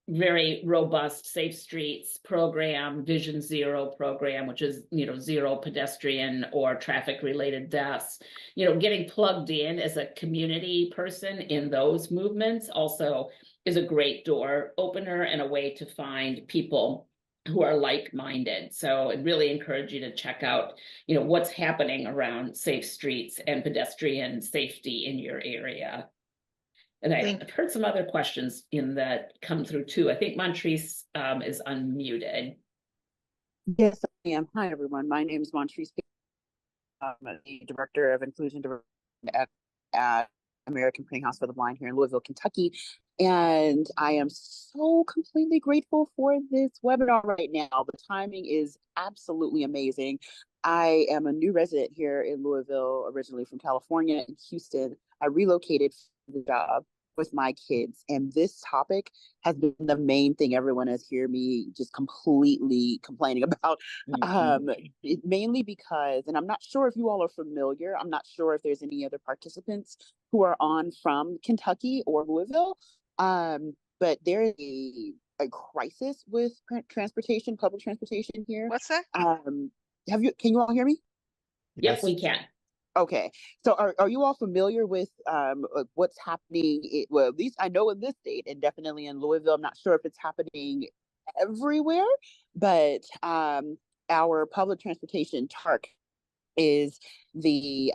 very robust safe streets program, Vision Zero program, which is, zero pedestrian or traffic related deaths. Getting plugged in as a community person in those movements also is a great door opener and a way to find people who are like-minded. So I'd really encourage you to check out, what's happening around safe streets and pedestrian safety in your area. And I've heard some other questions in that come through too. I think Montrese is unmuted. Yes, I am. Hi, everyone. My name is Montrese. I'm the Director of Inclusion at American Printing House for the Blind here in Louisville, Kentucky. And I am so completely grateful for this webinar right now. The timing is absolutely amazing. I am a new resident here in Louisville, originally from California and Houston. I relocated for the job with my kids, and this topic has been the main thing everyone has heard me just completely complaining about. Mainly because, and I'm not sure if you all are familiar, I'm not sure if there's any other participants who are on from Kentucky or Louisville, but there is a crisis with transportation, public transportation here. What's that? Can you all hear me? Yes, we can. Okay, so are you all familiar with what's happening? Well, at least I know in this state and definitely in Louisville. I'm not sure if it's happening everywhere, but our public transportation TARC is the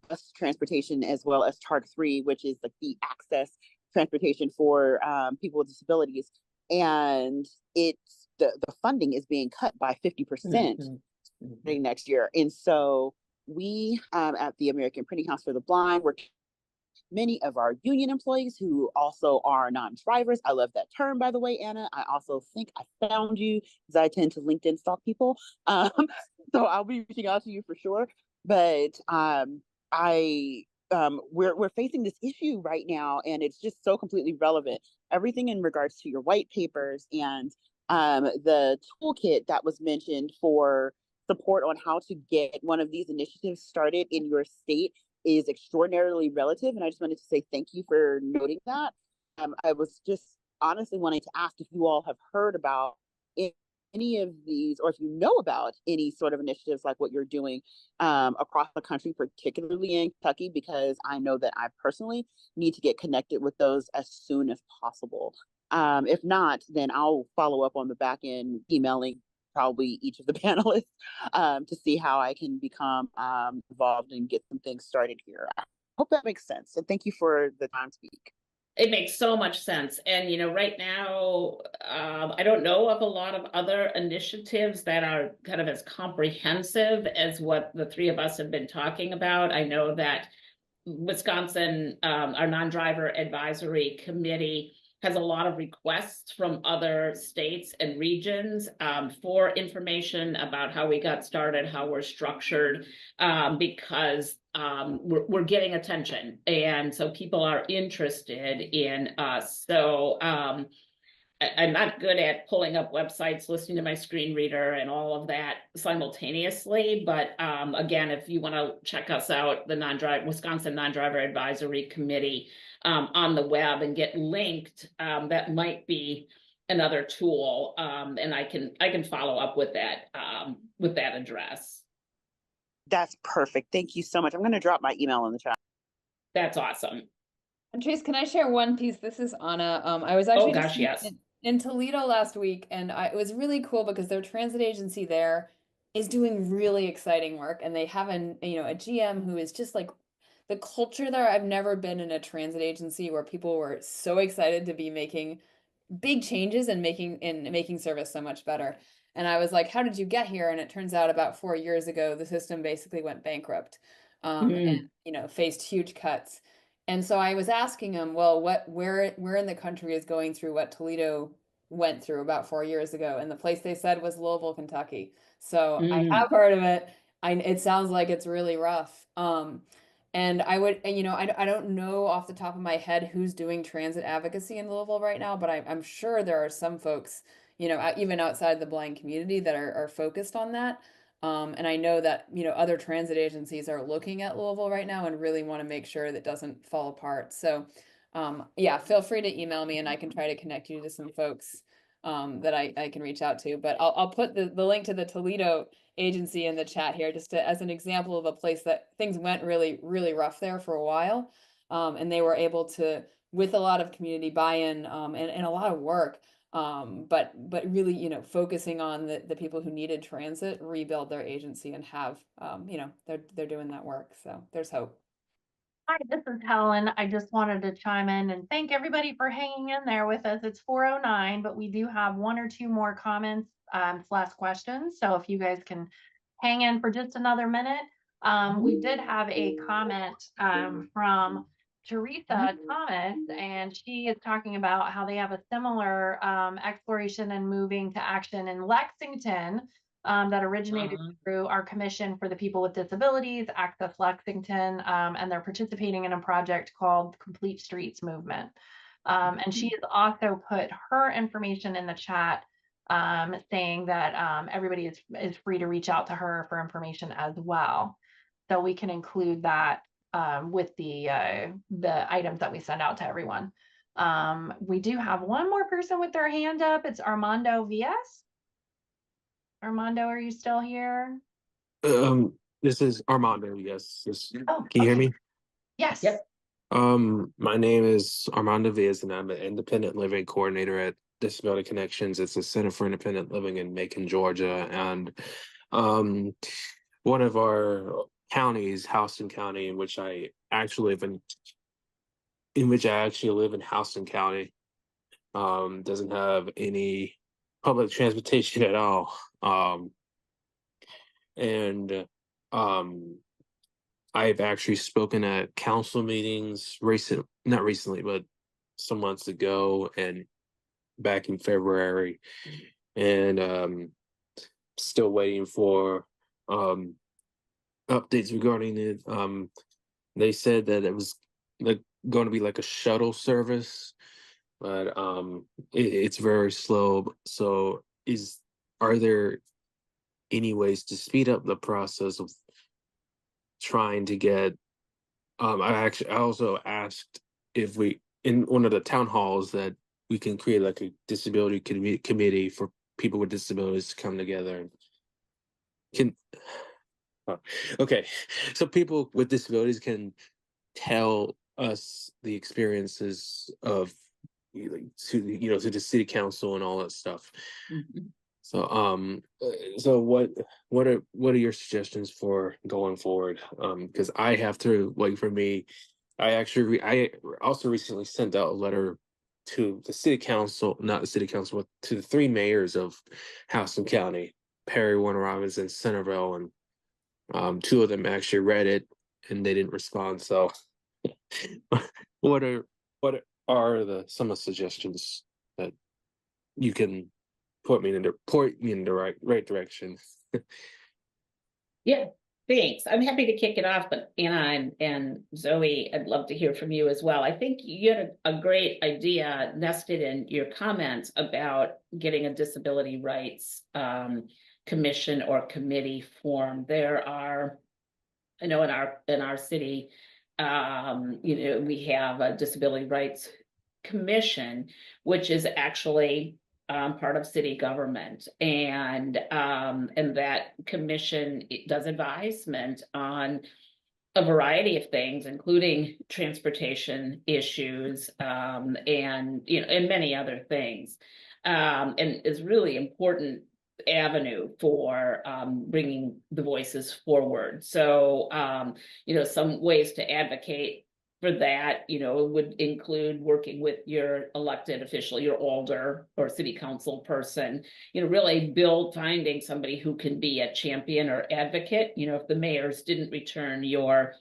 bus transportation as well as TARC 3, which is like the access transportation for people with disabilities, and it's the funding is being cut by 50% next year, and so we at the American Printing House for the Blind work many of our union employees who also are non-drivers. I love that term, by the way, Anna. I also think I found you because I tend to LinkedIn stalk people. So I'll be reaching out to you for sure. But we're facing this issue right now, and it's just so completely relevant. Everything in regards to your white papers and the toolkit that was mentioned for support on how to get one of these initiatives started in your state is extraordinarily relative. And I just wanted to say thank you for noting that. I was just honestly wanting to ask if you all have heard about any of these, or if you know about any sort of initiatives like what you're doing across the country, particularly in Kentucky, because I know that I personally need to get connected with those as soon as possible. If not, then I'll follow up on the back end, emailing probably each of the panelists to see how I can become involved and get some things started here. I hope that makes sense. And thank you for the time to speak. It makes so much sense. And, right now, I don't know of a lot of other initiatives that are kind of as comprehensive as what the three of us have been talking about. I know that Wisconsin, our non-driver advisory committee has a lot of requests from other states and regions for information about how we got started, how we're structured, because we're getting attention. And so people are interested in us. So I'm not good at pulling up websites, listening to my screen reader and all of that simultaneously. But again, if you want to check us out, the Wisconsin Non-Driver Advisory Committee on the web and get linked, that might be another tool. And I can follow up with that address. That's perfect. Thank you so much. I'm going to drop my email in the chat. That's awesome. And Trace, can I share one piece? This is Anna. I was Oh actually gosh, yes. in Toledo last week, and it was really cool because their transit agency there is doing really exciting work, and they have a GM who is just like the culture there. I've never been in a transit agency where people were so excited to be making big changes and making service so much better. And I was like, how did you get here? And it turns out about 4 years ago, the system basically went bankrupt, and faced huge cuts. And so I was asking him, well, where in the country is going through what Toledo went through about 4 years ago? And the place they said was Louisville, Kentucky. So I have heard of it. It sounds like it's really rough. And I don't know off the top of my head who's doing transit advocacy in Louisville right now, but I'm sure there are some folks, even outside the blind community that are focused on that. And I know that, other transit agencies are looking at Louisville right now and really want to make sure that doesn't fall apart. So, yeah, feel free to email me and I can try to connect you to some folks that I can reach out to. But I'll put the link to the Toledo agency in the chat here just as an example of a place that things went really, really rough there for a while. And they were able to, with a lot of community buy-in and a lot of work, but really, focusing on the people who needed transit, rebuild their agency and have, they're doing that work. So there's hope. Hi, this is Helen. I just wanted to chime in and thank everybody for hanging in there with us. It's 4:09, but we do have one or two more comments / questions. So if you guys can hang in for just another minute. We did have a comment from Teresa Thomas, and she is talking about how they have a similar exploration and moving to action in Lexington that originated through our Commission for the People with Disabilities, Access Lexington, and they're participating in a project called Complete Streets Movement. And she has also put her information in the chat saying that everybody is free to reach out to her for information as well. So we can include that with the items that we send out to everyone. We do have one more person with their hand up. It's Armando Villas. Armando, are you still here? This is Armando. Yes. Oh, can you hear me? Yes. Yep. My name is Armando Villas, and I'm an independent living coordinator at Disability Connections. It's a Center for Independent Living in Macon, Georgia, and one of our counties, Houston County, in which I actually live in Houston County, doesn't have any public transportation at all. I've actually spoken at council meetings not recently, but some months ago and back in February, and still waiting for updates regarding it. They said that it was going to be like a shuttle service, but it's very slow. So are there any ways to speed up the process of trying to get I also asked if we, in one of the town halls, that we can create like a disability committee for people with disabilities to come together and can. Oh, okay, so people with disabilities can tell us the experiences of like, to the city council and all that stuff. Mhm. So so what are your suggestions for going forward? Because I have to, like, for me, I also recently sent out a letter to the city council, not the city council, but to the three mayors of Houston County, Perry, Warner Robins, and Centerville, and two of them actually read it and they didn't respond. So what are some of the suggestions that you can point me in the right direction? Yeah, thanks. I'm happy to kick it off, but Anna and Zoe, I'd love to hear from you as well. I think you had a great idea nested in your comments about getting a disability rights commission or committee formed. There are, I know in our city, we have a disability rights commission, which is actually part of city government, and that commission, it does advisement on a variety of things, including transportation issues, and and many other things, and is really important avenue for bringing the voices forward. So some ways to advocate for that, would include working with your elected official, your alder or city council person, really finding somebody who can be a champion or advocate. If the mayors didn't return your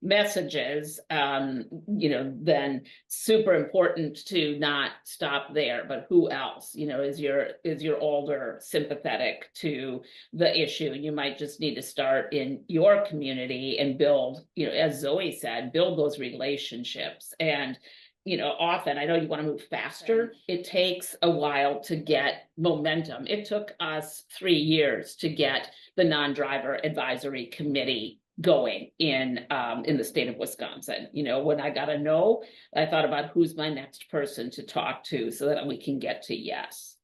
messages, then super important to not stop there, but who else, is your alder sympathetic to the issue? You might just need to start in your community and build, as Zoe said, build those relationships. And often, I know you want to move faster. It takes a while to get momentum. It took us 3 years to get the non-driver advisory committee going in the state of Wisconsin. When I got a no, I thought about who's my next person to talk to so that we can get to yes.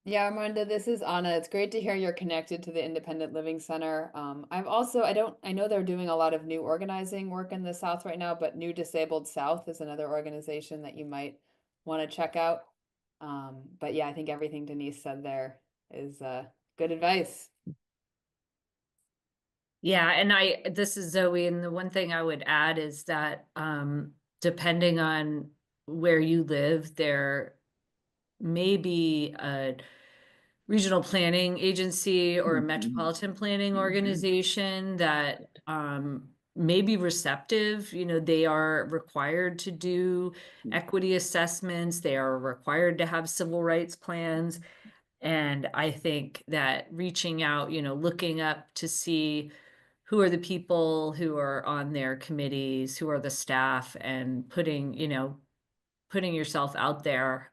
Yeah, Armando, this is Anna. It's great to hear you're connected to the Independent Living Center. I know they're doing a lot of new organizing work in the South right now, but New Disabled South is another organization that you might want to check out. But yeah, I think everything Denise said there is good advice. Yeah, and this is Zoe, and the one thing I would add is that depending on where you live, there may be a regional planning agency or a metropolitan planning organization that may be receptive. They are required to do equity assessments. They are required to have civil rights plans. And I think that reaching out, looking up to see who are the people who are on their committees, who are the staff, and putting yourself out there.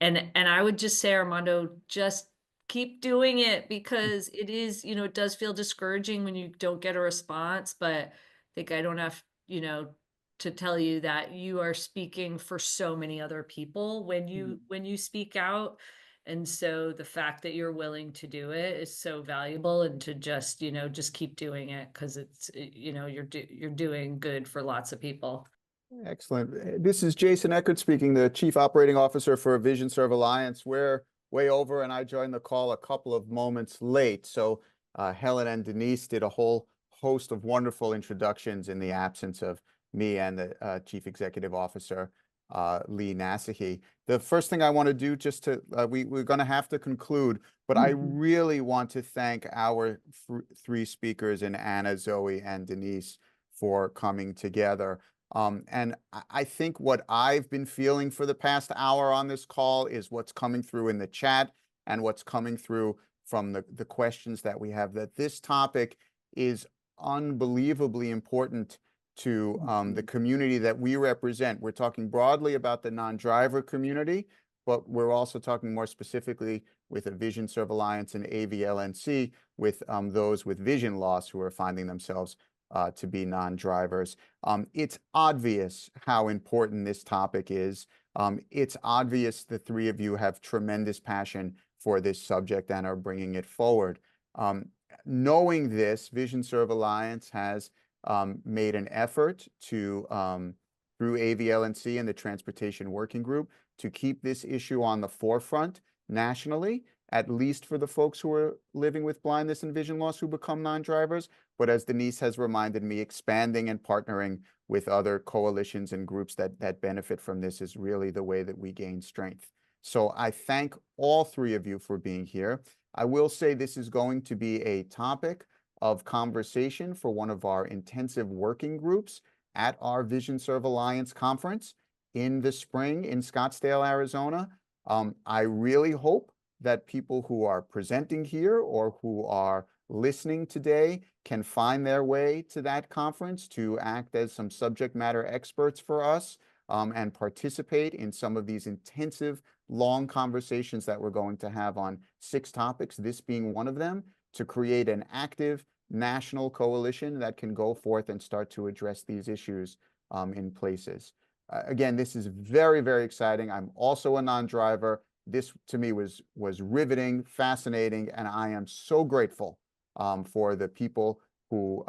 And I would just say, Armando, just keep doing it, because it is, it does feel discouraging when you don't get a response, but I think I don't have, to tell you that you are speaking for so many other people when you speak out. And so the fact that you're willing to do it is so valuable, and to just, just keep doing it, because it's, you're doing good for lots of people. Excellent. This is Jason Eckert speaking, the Chief Operating Officer for Vision Serve Alliance. We're way over, and I joined the call a couple of moments late. So Helen and Denise did a whole host of wonderful introductions in the absence of me and the Chief Executive Officer, Lee Nasahy. The first thing I want to do, just to, we're going to have to conclude, but I really want to thank our three speakers, in Anna, Zoe, and Denise, for coming together. And I think what I've been feeling for the past hour on this call is what's coming through in the chat and what's coming through from the questions that we have, that this topic is unbelievably important to the community that we represent. We're talking broadly about the non-driver community, but we're also talking more specifically with a Vision Serve Alliance and AVLNC, with those with vision loss who are finding themselves to be non-drivers. It's obvious how important this topic is. It's obvious the three of you have tremendous passion for this subject and are bringing it forward. Knowing this, Vision Serve Alliance has made an effort to, through AVLNC and the Transportation Working Group, to keep this issue on the forefront nationally, at least for the folks who are living with blindness and vision loss who become non-drivers. But as Denise has reminded me, expanding and partnering with other coalitions and groups that benefit from this is really the way that we gain strength. So I thank all three of you for being here. I will say this is going to be a topic of conversation for one of our intensive working groups at our Vision Serve Alliance conference in the spring in Scottsdale, Arizona. I really hope that people who are presenting here or who are listening today can find their way to that conference to act as some subject matter experts for us, and participate in some of these intensive, long conversations that we're going to have on 6 topics, this being one of them, to create an active national coalition that can go forth and start to address these issues in places. Again, this is very, very exciting. I'm also a non-driver. This to me was riveting, fascinating, and I am so grateful for the people who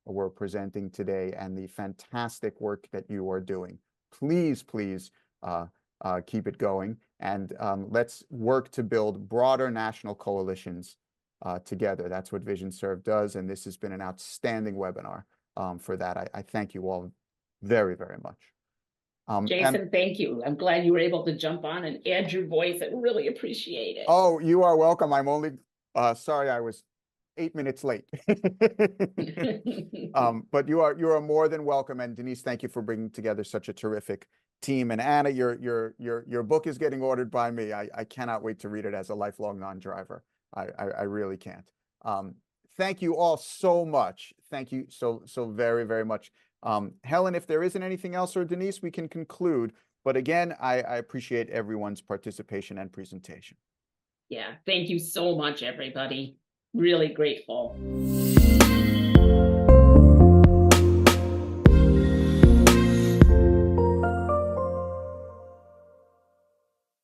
were presenting today and the fantastic work that you are doing. Please, please keep it going, and let's work to build broader national coalitions together. That's what Vision Serve does, and this has been an outstanding webinar for that. I thank you all very, very much. Jason, thank you. I'm glad you were able to jump on and add your voice. I really appreciate it. Oh, you are welcome. I'm only sorry I was 8 minutes late. But you are more than welcome. And Denise, thank you for bringing together such a terrific team. And Anna, your book is getting ordered by me. I cannot wait to read it as a lifelong non-driver. I really can't. Thank you all so much. Thank you so very, very much. Helen, if there isn't anything else, or Denise, we can conclude. But again, I appreciate everyone's participation and presentation. Yeah, thank you so much, everybody. Really grateful.